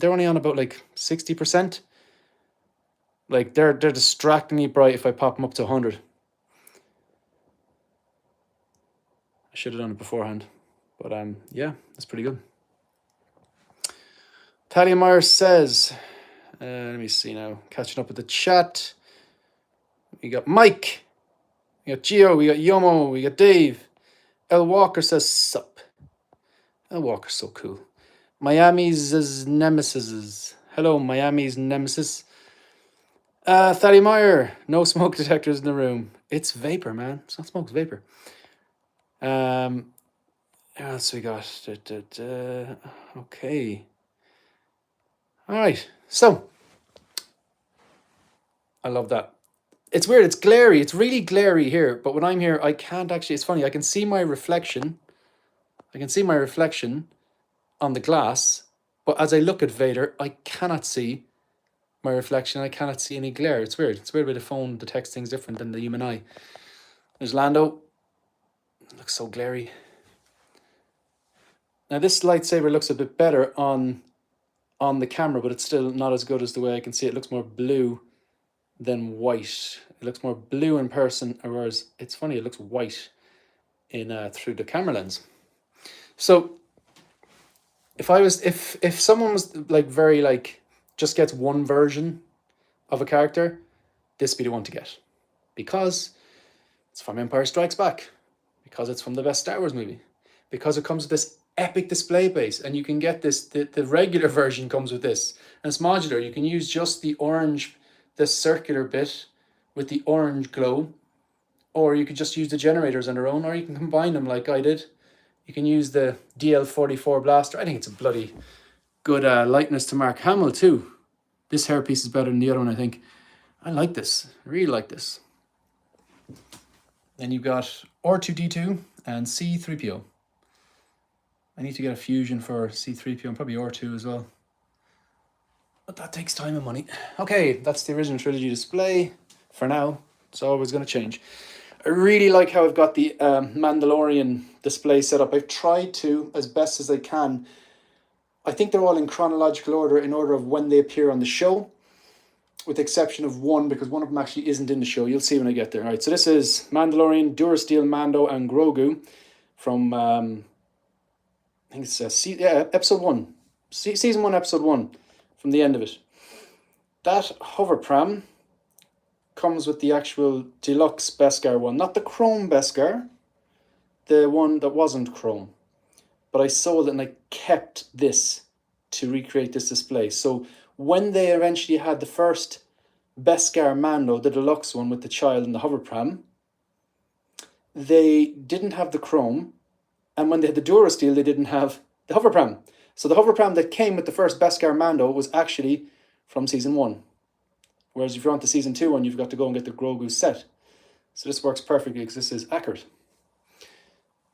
only on about like 60%. Like, they're distractingly bright if I pop them up to 100. I should have done it beforehand. But yeah, that's pretty good. Talia Meyer says, let me see now, catching up with the chat. We got Mike, we got Gio, we got Yomo, we got Dave. L Walker says, sup. L Walker's so cool. Miami's nemesis. Hello, Miami's nemesis. Thaddy Meyer, no smoke detectors in the room. It's vapor, man. It's not smoke, it's vapor. What else we got? Okay. All right. So, I love that. It's weird. It's glary. It's really glary here. But when I'm here, I can't actually. It's funny. I can see my reflection. I can see my reflection on the glass. But as I look at Vader, I cannot see my reflection. I cannot see any glare. It's weird. It's weird with the phone detects things different than the human eye. There's Lando. It looks so glary. Now this lightsaber looks a bit better on the camera, but it's still not as good as the way I can see it. It looks more blue than white. It looks more blue in person, whereas it's funny, it looks white in through the camera lens. So if someone was like very like just gets one version of a character, this would be the one to get. Because it's from Empire Strikes Back. Because it's from the best Star Wars movie. Because it comes with this epic display base, and you can get this, the regular version comes with this, and it's modular. You can use just the orange, the circular bit with the orange glow, or you could just use the generators on their own, or you can combine them like I did. You can use the DL44 blaster. I think it's a bloody good likeness to Mark Hamill too. This hairpiece is better than the other one, I think. I like this, I really like this. Then you've got R2-D2 and C-3PO. I need to get a fusion for C3PO and probably R2 as well. But that takes time and money. Okay, that's the original trilogy display for now. It's always going to change. I really like how I've got the Mandalorian display set up. I've tried to, as best as I can. I think they're all in chronological order in order of when they appear on the show, with the exception of one, because one of them actually isn't in the show. You'll see when I get there. All right, so this is Mandalorian, Durasteel, Mando, and Grogu from, I think it's episode 1. Season 1, episode 1, from the end of it. That hover pram comes with the actual deluxe Beskar one, not the chrome Beskar, the one that wasn't chrome. But I sold it and I kept this to recreate this display. So when they eventually had the first Beskar Mando, the deluxe one with the child and the hover pram, they didn't have the chrome, and when they had the Durasteel, they didn't have the hover pram. So the hover pram that came with the first Beskar Mando was actually from season 1. Whereas if you're on to season 2 one, you've got to go and get the Grogu set. So this works perfectly because this is accurate.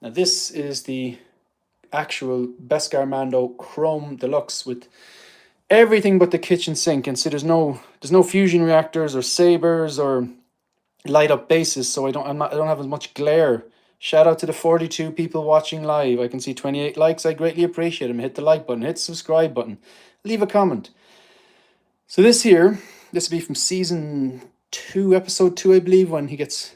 Now this is the actual Beskar Mando Chrome Deluxe with everything but the kitchen sink. And so there's no fusion reactors or sabers or light up bases, so I don't have as much glare. Shout out to the 42 people watching live. I can see 28 likes. I greatly appreciate them. Hit the like button, hit the subscribe button, leave a comment. So this here, this will be from season 2, episode 2, I believe, when he gets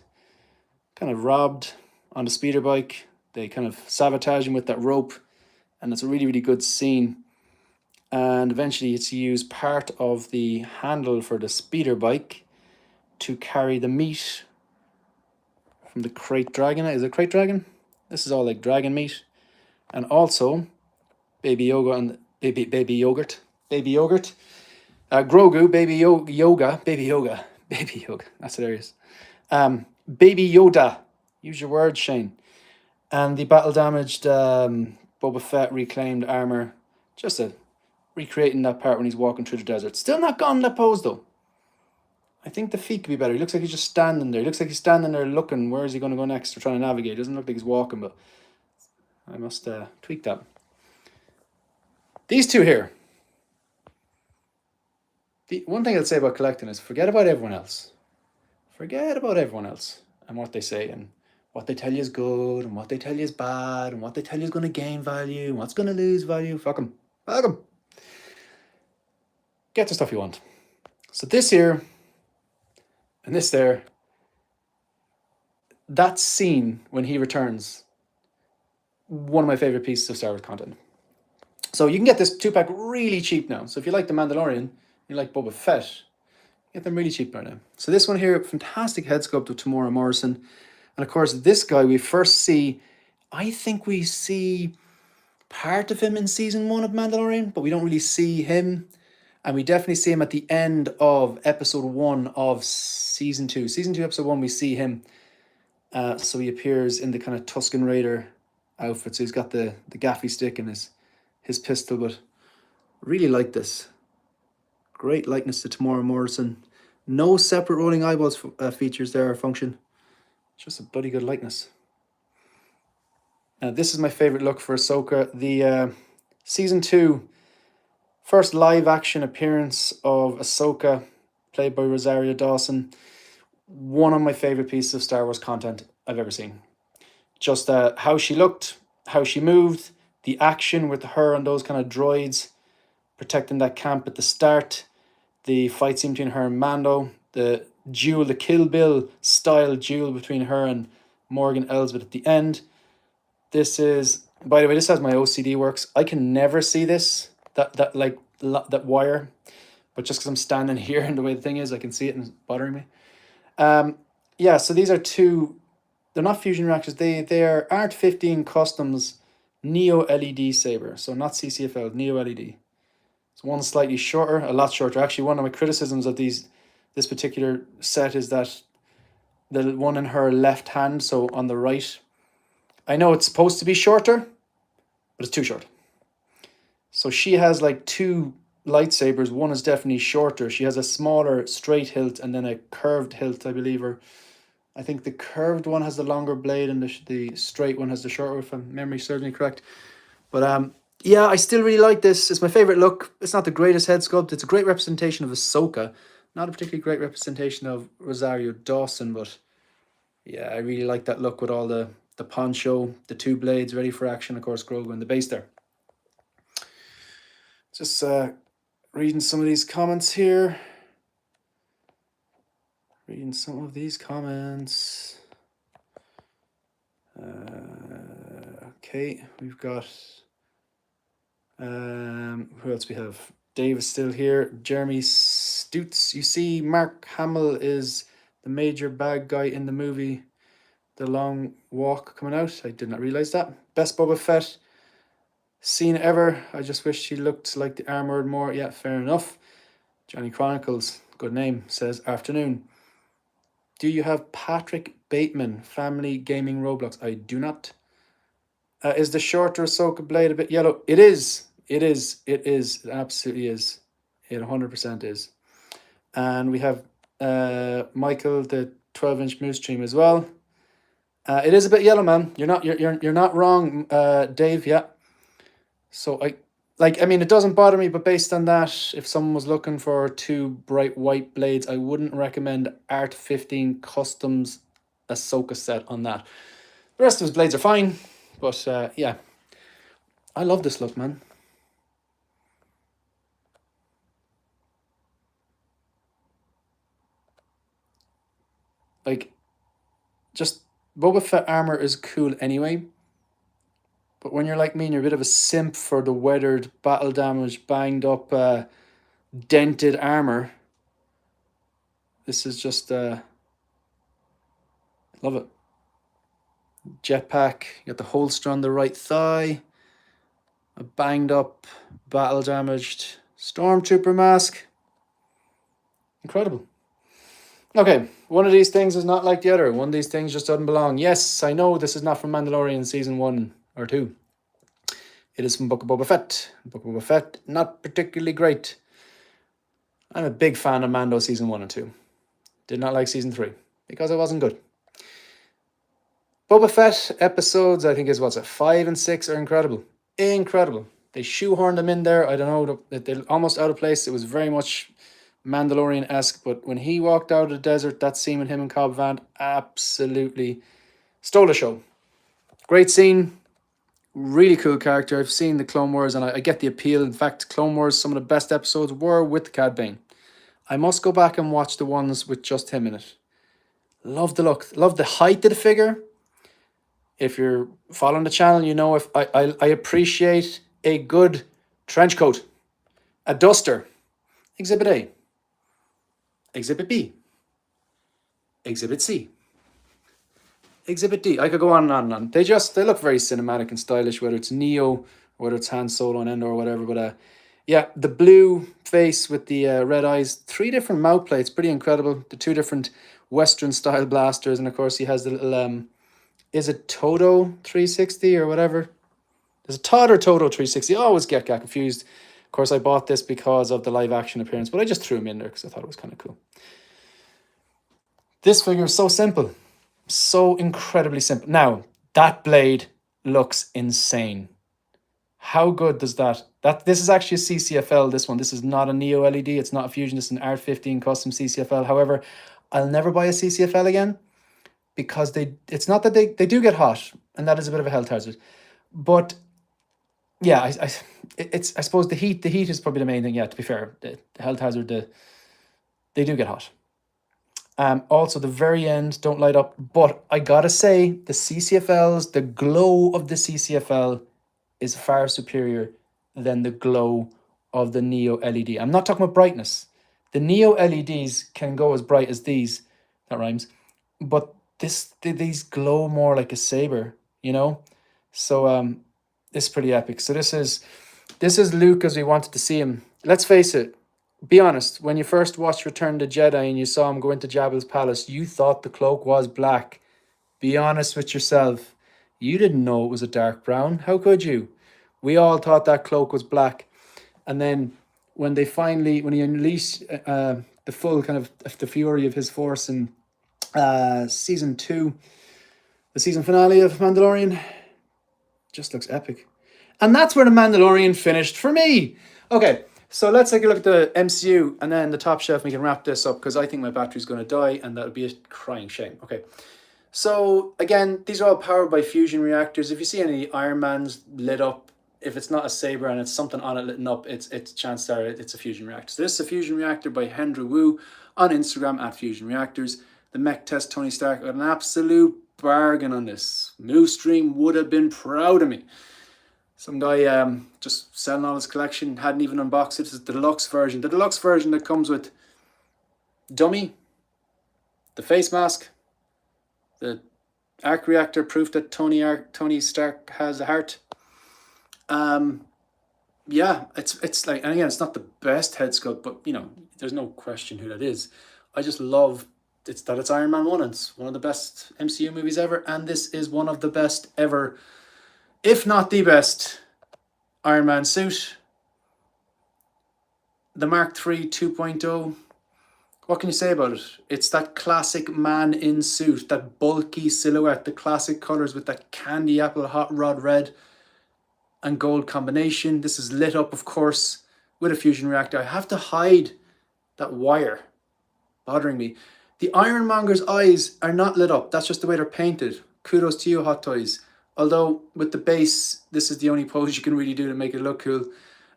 kind of robbed on the speeder bike. They kind of sabotage him with that rope, and it's a really, really good scene. And eventually it's to use part of the handle for the speeder bike to carry the meat from the crate dragon. Is it crate dragon? This is all like dragon meat. And also baby yoga and baby yogurt. Grogu, baby yoga. That's hilarious. Baby Yoda. Use your words, Shane. And the battle damaged Boba Fett reclaimed armor. Just recreating that part when he's walking through the desert. Still not gone in that pose though. I think the feet could be better. He looks like he's just standing there. He looks like he's standing there looking. Where is he going to go next? Or trying to navigate. He doesn't look like he's walking, but I must tweak that. These two here. The one thing I'd say about collecting is forget about everyone else. Forget about everyone else and what they say and what they tell you is good and what they tell you is bad and what they tell you is going to gain value and what's going to lose value. Fuck them. Fuck them. Get the stuff you want. So this here and this there, that scene when he returns, one of my favorite pieces of Star Wars content. So you can get this 2-pack really cheap now. So if you like The Mandalorian, you like Boba Fett, get them really cheap right now. So this one here, fantastic head sculpt of Tamora Morrison. And of course, this guy we first see, I think we see part of him in season 1 of Mandalorian, but we don't really see him. And we definitely see him at the end of episode 1 of season 2. Season 2, episode 1, we see him. So he appears in the kind of Tusken Raider outfit. So he's got the gaffy stick and his pistol, but really like this. Great likeness to Tamora Morrison. No separate rolling eyeballs features there or function. Just a bloody good likeness. This is my favorite look for Ahsoka. The season 2 first live action appearance of Ahsoka, played by Rosario Dawson. One of my favorite pieces of Star Wars content I've ever seen. Just how she looked, how she moved, the action with her and those kind of droids protecting that camp at the start, the fight scene between her and Mando, the duel, the Kill Bill style duel between her and Morgan Elsbeth at the end. This is, by the way, this has my OCD works. I can never see this, that wire, but just because I'm standing here and the way the thing is, I can see it and it's bothering me. Yeah, so these are two, they're not fusion reactors, they are Art 15 Customs Neo LED saber, so not CCFL, Neo LED. So one slightly shorter, a lot shorter. Actually, one of my criticisms of this particular set is that the one in her left hand, so on the right, I know it's supposed to be shorter, but it's too short. So she has like two lightsabers. One is definitely shorter. She has a smaller straight hilt and then a curved hilt, I believe. Or I think the curved one has the longer blade and the straight one has the shorter, if my memory serves me correct. But yeah, I still really like this. It's my favorite look. It's not the greatest head sculpt. It's a great representation of Ahsoka. Not a particularly great representation of Rosario Dawson, but yeah, I really like that look with all the poncho, the two blades ready for action, of course, Grogu and the base there. Just reading some of these comments here. Reading some of these comments. Okay, we've got who else we have? Dave is still here. Jeremy Stutz. You see, Mark Hamill is the major bad guy in the movie The Long Walk coming out. I did not realize that. Best Boba Fett scene ever. I just wish he looked like the Armored more. Yeah, fair enough. Johnny Chronicles, good name, says afternoon. Do you have Patrick Bateman, Family Gaming Roblox? I do not. Is the shorter Ahsoka blade a bit yellow? It is. It is. It is. It absolutely is. It 100% is. And we have Michael, the 12-inch moose stream as well. It is a bit yellow, man. You're not wrong, Dave. Yeah. So I mean, it doesn't bother me, but based on that, if someone was looking for two bright white blades, I wouldn't recommend Art 15 Customs Ahsoka set on that. The rest of his blades are fine, but yeah, I love this look, man. Like, just Boba Fett armor is cool anyway. But when you're like me and you're a bit of a simp for the weathered, battle damaged, banged up, dented armor, this is just love it. Jetpack, you got the holster on the right thigh, a banged up, battle damaged stormtrooper mask. Incredible. Okay, one of these things is not like the other. One of these things just doesn't belong. Yes, I know this is not from Mandalorian season 1 or 2. It is from Book of Boba Fett. Book of Boba Fett, not particularly great. I'm a big fan of Mando season 1 and 2. Did not like season 3 because it wasn't good. Boba Fett episodes, I think is 5 and 6 are incredible. Incredible. They shoehorned them in there. I don't know, they're almost out of place. It was very much Mandalorian-esque, but when he walked out of the desert, that scene with him and Cobb Vanth absolutely stole the show. Great scene. Really cool character. I've seen the Clone Wars and I get the appeal. In fact, Clone Wars, some of the best episodes were with Cad Bane. I must go back and watch the ones with just him in it. Love the look. Love the height of the figure. If you're following the channel, you know if I appreciate a good trench coat. A duster. Exhibit A. Exhibit B. Exhibit C. Exhibit D. I could go on and on and on. They look very cinematic and stylish, whether it's Neo, whether it's Han Solo and Endor or whatever. But yeah, the blue face with the red eyes, 3 different mouth plates, pretty incredible. The 2 different Western style blasters, and of course he has the little is it Toto 360 or whatever? There's a Todd or Toto 360. I always get confused. Of course, I bought this because of the live action appearance, but I just threw him in there because I thought it was kind of cool. This figure is so simple. So incredibly simple. Now, that blade looks insane. How good does that... This is actually a CCFL, this one. This is not a Neo LED. It's not a Fusion. It's an Art 15 custom CCFL. However, I'll never buy a CCFL again because it's not that they do get hot, and that is a bit of a health hazard. But yeah, I suppose the heat is probably the main thing. Yeah, to be fair, the health hazard, they do get hot. Also, the very end don't light up, but I gotta say, the CCFLs, the glow of the CCFL is far superior than the glow of the Neo LED. I'm not talking about brightness. The Neo LEDs can go as bright as these, that rhymes, but these glow more like a saber, you know? So it's pretty epic. So this is Luke as we wanted to see him. Let's face it, be honest, when you first watched Return of the Jedi and you saw him go into Jabba's palace, you thought the cloak was black. Be honest with yourself. You didn't know it was a dark brown. How could you? We all thought that cloak was black. And then when he unleashed the full kind of the fury of his force in season 2, the season finale of Mandalorian, just looks epic. And that's where The Mandalorian finished for me. Okay, so let's take a look at the MCU and then the top shelf. We can wrap this up because I think my battery's going to die and that would be a crying shame. Okay, so again, these are all powered by fusion reactors. If you see any Iron Mans lit up, if it's not a saber and it's something on it lit up, it's chances are it's a fusion reactor. So this is a fusion reactor by Hendra Wu on Instagram at Fusion Reactors. The mech test Tony Stark got an absolute bargain on this. Moose Stream would have been proud of me. Some guy just selling all his collection, hadn't even unboxed it. This is the deluxe version. The deluxe version that comes with dummy, the face mask, the arc reactor, proof that Tony Stark has a heart. Yeah, it's like, and again, it's not the best head sculpt, but you know, there's no question who that is. I just love it's Iron Man 1, and it's one of the best MCU movies ever, and this is one of the best ever, if not the best, Iron Man suit. The Mark III 2.0. What can you say about it? It's that classic man in suit, that bulky silhouette, the classic colors with that candy apple hot rod red and gold combination. This is lit up, of course, with a fusion reactor. I have to hide that wire bothering me. The Ironmonger's eyes are not lit up. That's just the way they're painted. Kudos to you, Hot Toys. Although with the base, this is the only pose you can really do to make it look cool.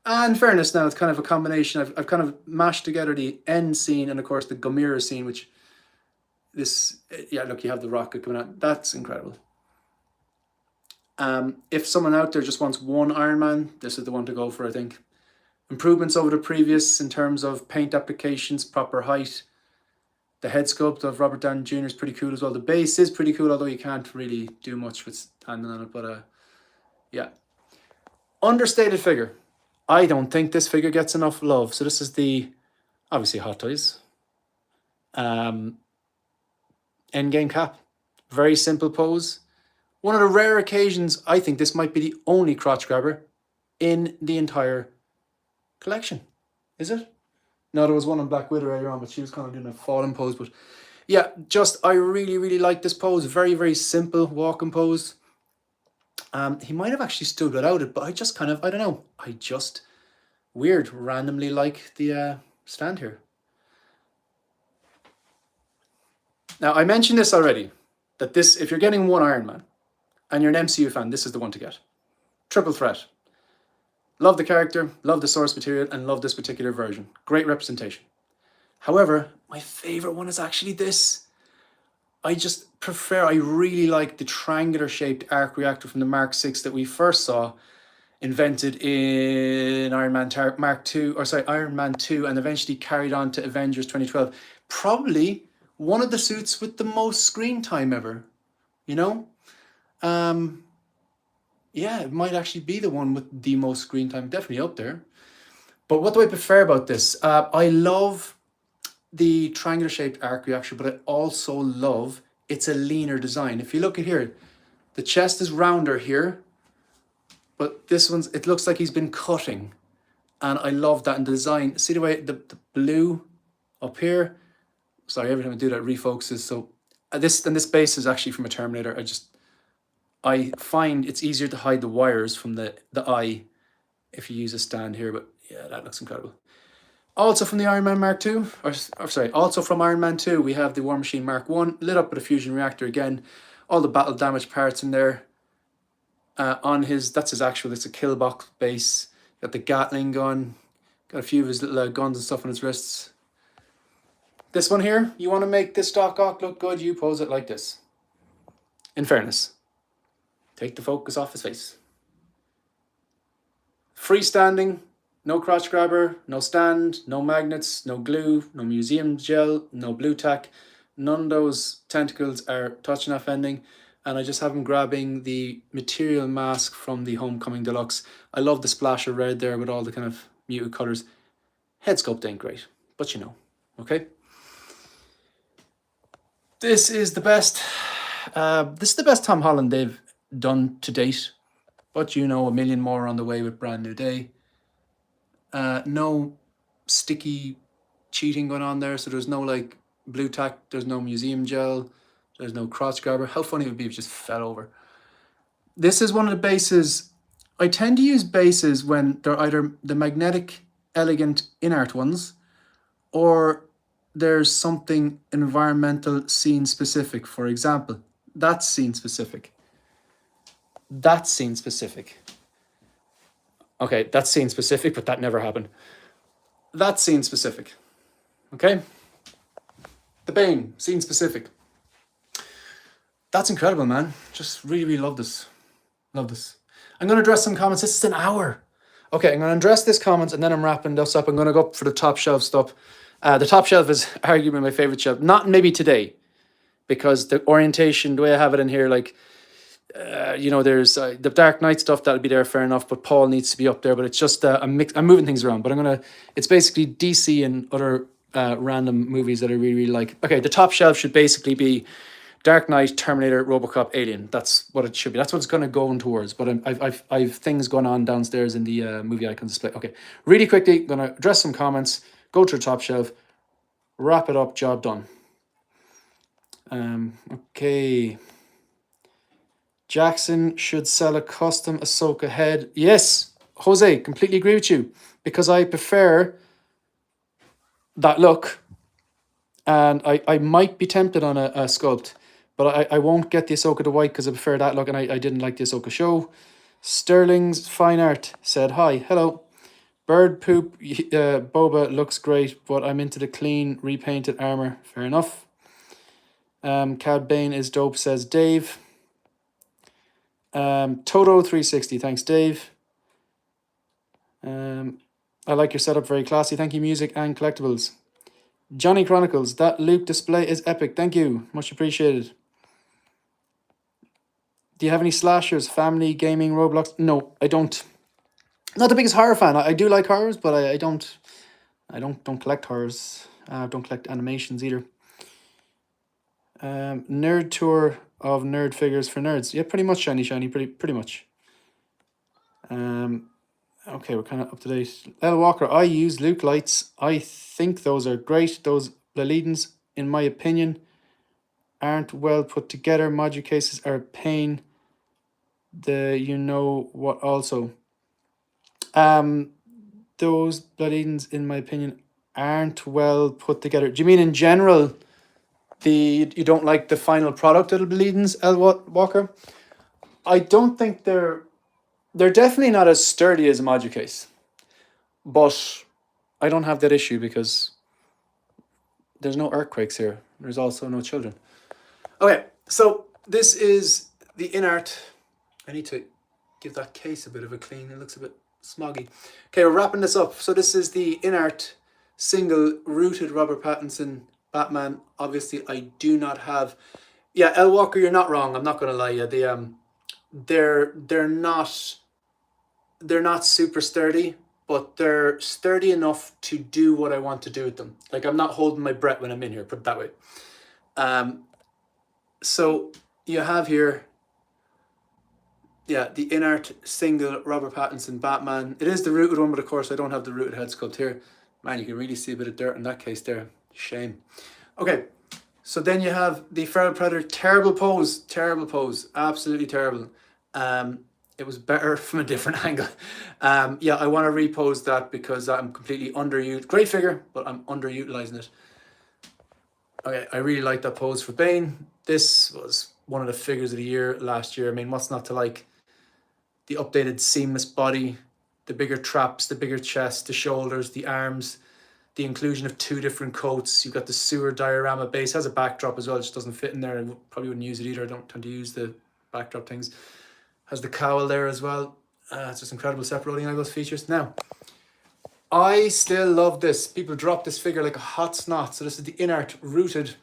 And in fairness now, it's kind of a combination. I've kind of mashed together the end scene and of course the Gamera scene, which this, yeah, look, you have the rocket coming out. That's incredible. If someone out there just wants one Iron Man, this is the one to go for, I think. Improvements over the previous in terms of paint applications, proper height. The head sculpt of Robert Downey Jr. is pretty cool as well. The base is pretty cool, although you can't really do much with standing on it. But yeah. Understated figure. I don't think this figure gets enough love. So this is the, obviously, Hot Toys. Endgame cap. Very simple pose. One of the rare occasions, I think this might be the only crotch grabber in the entire collection. Is it? No, there was one on Black Widow earlier on, but she was kind of doing a fallen pose. But yeah, just, I really, really like this pose. Very, very simple walking pose. He might have actually stood without it, but I just kind of, I don't know. I just, weird, randomly like the stand here. Now, I mentioned this already, that this, if you're getting one Iron Man, and you're an MCU fan, this is the one to get. Triple threat. Love the character, love the source material, and love this particular version. Great representation. However, my favorite one is actually this. I just prefer, I really like the triangular shaped arc reactor from the Mark VI that we first saw invented in Iron Man 2, and eventually carried on to Avengers 2012. Probably one of the suits with the most screen time ever, you know? Yeah, it might actually be the one with the most screen time, definitely up there. But what do I prefer about this? I love the triangular shaped arc reactor, but I also love it's a leaner design. If you look at here, the chest is rounder here, but this one's, it looks like he's been cutting. And I love that in the design. See the way the blue up here? Sorry, every time I do that, it refocuses. So this base is actually from a Terminator. I find it's easier to hide the wires from the eye if you use a stand here, but yeah, that looks incredible. Also from the Iron Man Mark II, also from Iron Man 2, we have the War Machine Mark 1, lit up with a fusion reactor again. All the battle damage parts in there. On his, that's his actual, it's a kill box base. Got the Gatling gun, got a few of his little guns and stuff on his wrists. This one here, you want to make this Doc Ock look good, you pose it like this. In fairness. Take the focus off his face. Freestanding, no crotch grabber, no stand, no magnets, no glue, no museum gel, no blue tack. None of those tentacles are touching off ending. And I just have him grabbing the material mask from the Homecoming Deluxe. I love the splash of red there with all the kind of muted colors. Head sculpt ain't great, but you know, okay? This is the best. This is the best Tom Holland they've done to date, but you know, a million more on the way with Brand New Day. No sticky cheating going on there, so there's no like blue tack, there's no museum gel, there's no crotch grabber. How funny it would be if it just fell over. This is one of the bases I tend to use bases when they're either the magnetic, elegant INART ones, or there's something environmental scene specific. For example, that's scene specific. That's scene specific. Okay, that's scene specific, but that never happened. That's scene specific. Okay? The Bane, scene specific. That's incredible, man. Just really, really love this. Love this. I'm going to address some comments. This is an hour. Okay, I'm going to address this comments and then I'm wrapping this up. I'm going to go up for the top shelf stuff. The top shelf is arguably my favorite shelf. Not maybe today, because the orientation, the way I have it in here, like, you know, there's the Dark Knight stuff that'll be there, fair enough. But Paul needs to be up there. But it's just a mix. I'm moving things around. But it's basically DC and other random movies that I really, really like. Okay, the top shelf should basically be Dark Knight, Terminator, RoboCop, Alien. That's what it should be. That's what it's going to go towards. But I've things going on downstairs in the movie icon display. Okay, really quickly, going to address some comments, go to the top shelf, wrap it up, job done. Okay. Jackson should sell a custom Ahsoka head. Yes, Jose, completely agree with you. Because I prefer that look. And I might be tempted on a sculpt. But I won't get the Ahsoka to white because I prefer that look, and I didn't like the Ahsoka show. Sterling's Fine Art said, hi, hello. Bird poop, Boba looks great, but I'm into the clean, repainted armor. Fair enough. Cad Bane is dope, says Dave. Toto360, thanks, Dave. I like your setup, very classy. Thank you, music and collectibles. Johnny Chronicles, that Luke display is epic. Thank you, much appreciated. Do you have any slashers, family, gaming, Roblox? No, I don't. Not the biggest horror fan. I do like horrors, but I don't collect horrors. Don't collect animations either. Nerd tour of nerd figures for nerds. Yeah, pretty much, shiny, pretty much. Okay, we're kind of up to date. L Walker, I use Luke lights. I think those are great. Those Leledens, in my opinion, aren't well put together. Module cases are a pain. You know what also. Those Leledens, in my opinion, aren't well put together. Do you mean in general, you don't like the final product of the Leledens, L Walker? I don't think they're definitely not as sturdy as a module case. But I don't have that issue because there's no earthquakes here. There's also no children. Okay, so this is the INART. I need to give that case a bit of a clean. It looks a bit smoggy. Okay, we're wrapping this up. So this is the INART single rooted Robert Pattinson Batman. Obviously, I do not have. Yeah, L Walker, you're not wrong. I'm not going to lie. Yeah, they're not super sturdy, but they're sturdy enough to do what I want to do with them. Like, I'm not holding my breath when I'm in here. Put it that way. So you have here. Yeah, the INART single Robert Pattinson Batman. It is the rooted one, but of course I don't have the rooted head sculpt here. Man, you can really see a bit of dirt in that case there. Shame. Okay, so then you have the Feral Predator. Terrible pose, absolutely terrible. It was better from a different angle. Yeah, I want to repose that because I'm completely underutilized. Great figure, but I'm underutilizing it. Okay, I really like that pose for Bane. This was one of the figures of the year last year. I mean, what's not to like? The updated seamless body, the bigger traps, the bigger chest, the shoulders, the arms, the inclusion of 2 different coats. You've got the sewer diorama base. Has a backdrop as well, it just doesn't fit in there. I probably wouldn't use it either. I don't tend to use the backdrop things. Has the cowl there as well. It's just incredible separating all those features. Now, I still love this. People drop this figure like a hot snot. So this is the INART rooted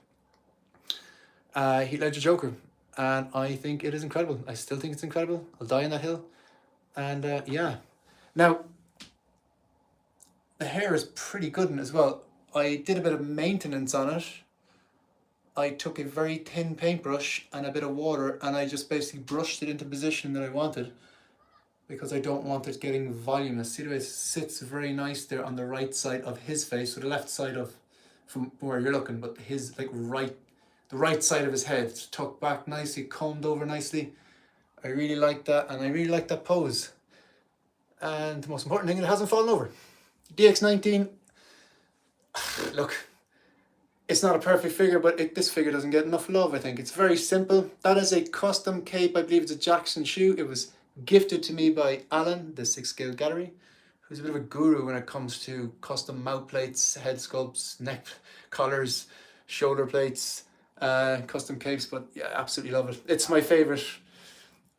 Heath Ledger Joker. And I think it is incredible. I still think it's incredible. I'll die on that hill. And yeah. Now, the hair is pretty good in it as well. I did a bit of maintenance on it. I took a very thin paintbrush and a bit of water and I just basically brushed it into position that I wanted because I don't want it getting voluminous. See the way it sits very nice there on the right side of his face, so the left side of from where you're looking, but his like the right side of his head. It's tucked back nicely, combed over nicely. I really like that, and I really like that pose. And the most important thing, it hasn't fallen over. DX19, look, it's not a perfect figure, but this figure doesn't get enough love, I think. It's very simple. That is a custom cape. I believe it's a Jackson shoe. It was gifted to me by Alan, the 6 Scale Gallery, who's a bit of a guru when it comes to custom mouth plates, head sculpts, neck collars, shoulder plates, custom capes. But yeah, absolutely love it. It's my favorite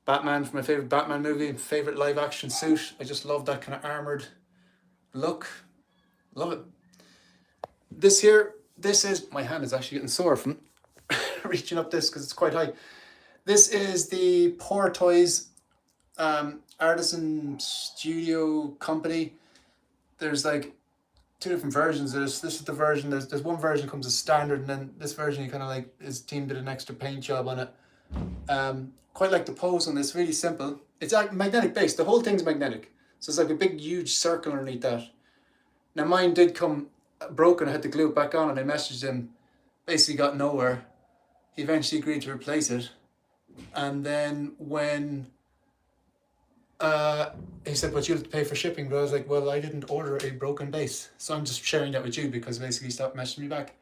Batman from my favorite Batman movie, favorite live action suit. I just love that kind of armored look. Love it. This here, this is, my hand is actually getting sore from reaching up this because it's quite high. This is the Hot Toys Artisan Studio Company. There's like 2 different versions. This is the version, there's one version that comes as standard, and then this version you kind of like, his team did an extra paint job on it. Quite like the pose on this, really simple. It's like magnetic base, the whole thing's magnetic. So it's like a big huge circle underneath that. Now mine did come broken, I had to glue it back on, and I messaged him, basically got nowhere. He eventually agreed to replace it. And then when he said, but you'll have to pay for shipping, but I was like, well, I didn't order a broken base, so I'm just sharing that with you, because basically he stopped messaging me back.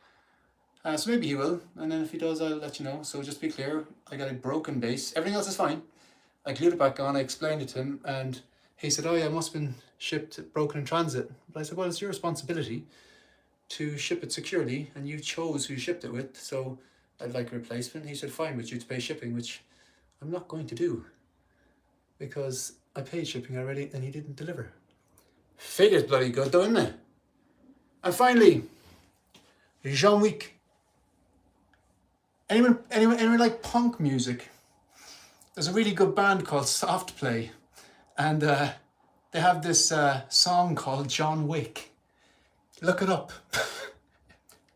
So maybe he will, and then if he does, I'll let you know. So just be clear, I got a broken base. Everything else is fine. I glued it back on, I explained it to him, and he said, oh yeah, it must have been shipped broken in transit. But I said, well, it's your responsibility to ship it securely, and you chose who you shipped it with, so I'd like a replacement. He said, fine with you to pay shipping, which I'm not going to do, because I paid shipping already and he didn't deliver. Figure's bloody good though, isn't it? And finally, Jean-Wick. Anyone like punk music? There's a really good band called Soft Play, and they have this song called John Wick. Look it up.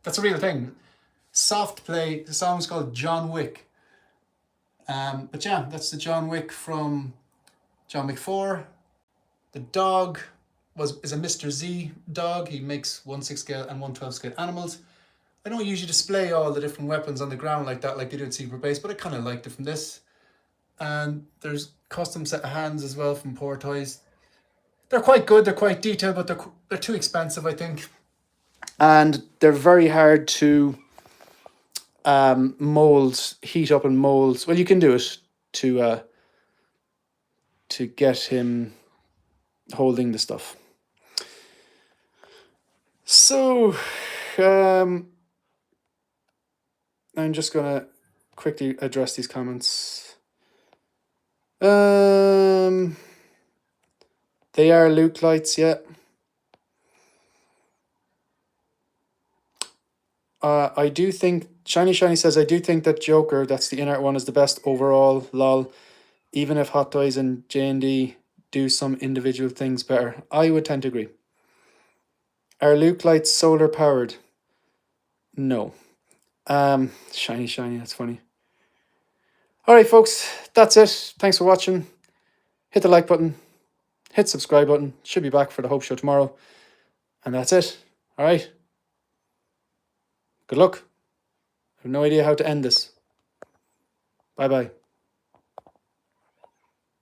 That's a real thing. Soft Play, the song's called John Wick. But yeah, that's the John Wick from John Wick 4. The dog is a Mr. Z dog. He makes 1/6 scale and 1/12 scale animals. I don't usually display all the different weapons on the ground like that, like they do at Secret Base, but I kind of liked it from this. And there's custom set of hands as well from Hot Toys. They're quite good, they're quite detailed, but they're too expensive, I think. And they're very hard to mold, heat up and mold. Well, you can do it to get him holding the stuff. So, I'm just going to quickly address these comments. They are Luke lights, yeah. I do think, Shiny says, I do think that Joker, that's the INART one, is the best overall, lol. Even if Hot Toys and J&D do some individual things better. I would tend to agree. Are Luke lights solar powered? No. Shiny, that's funny. Alright folks, that's it. Thanks for watching. Hit the like button. Hit subscribe button. Should be back for the Hope Show tomorrow. And that's it. Alright. Good luck. I have no idea how to end this. Bye-bye.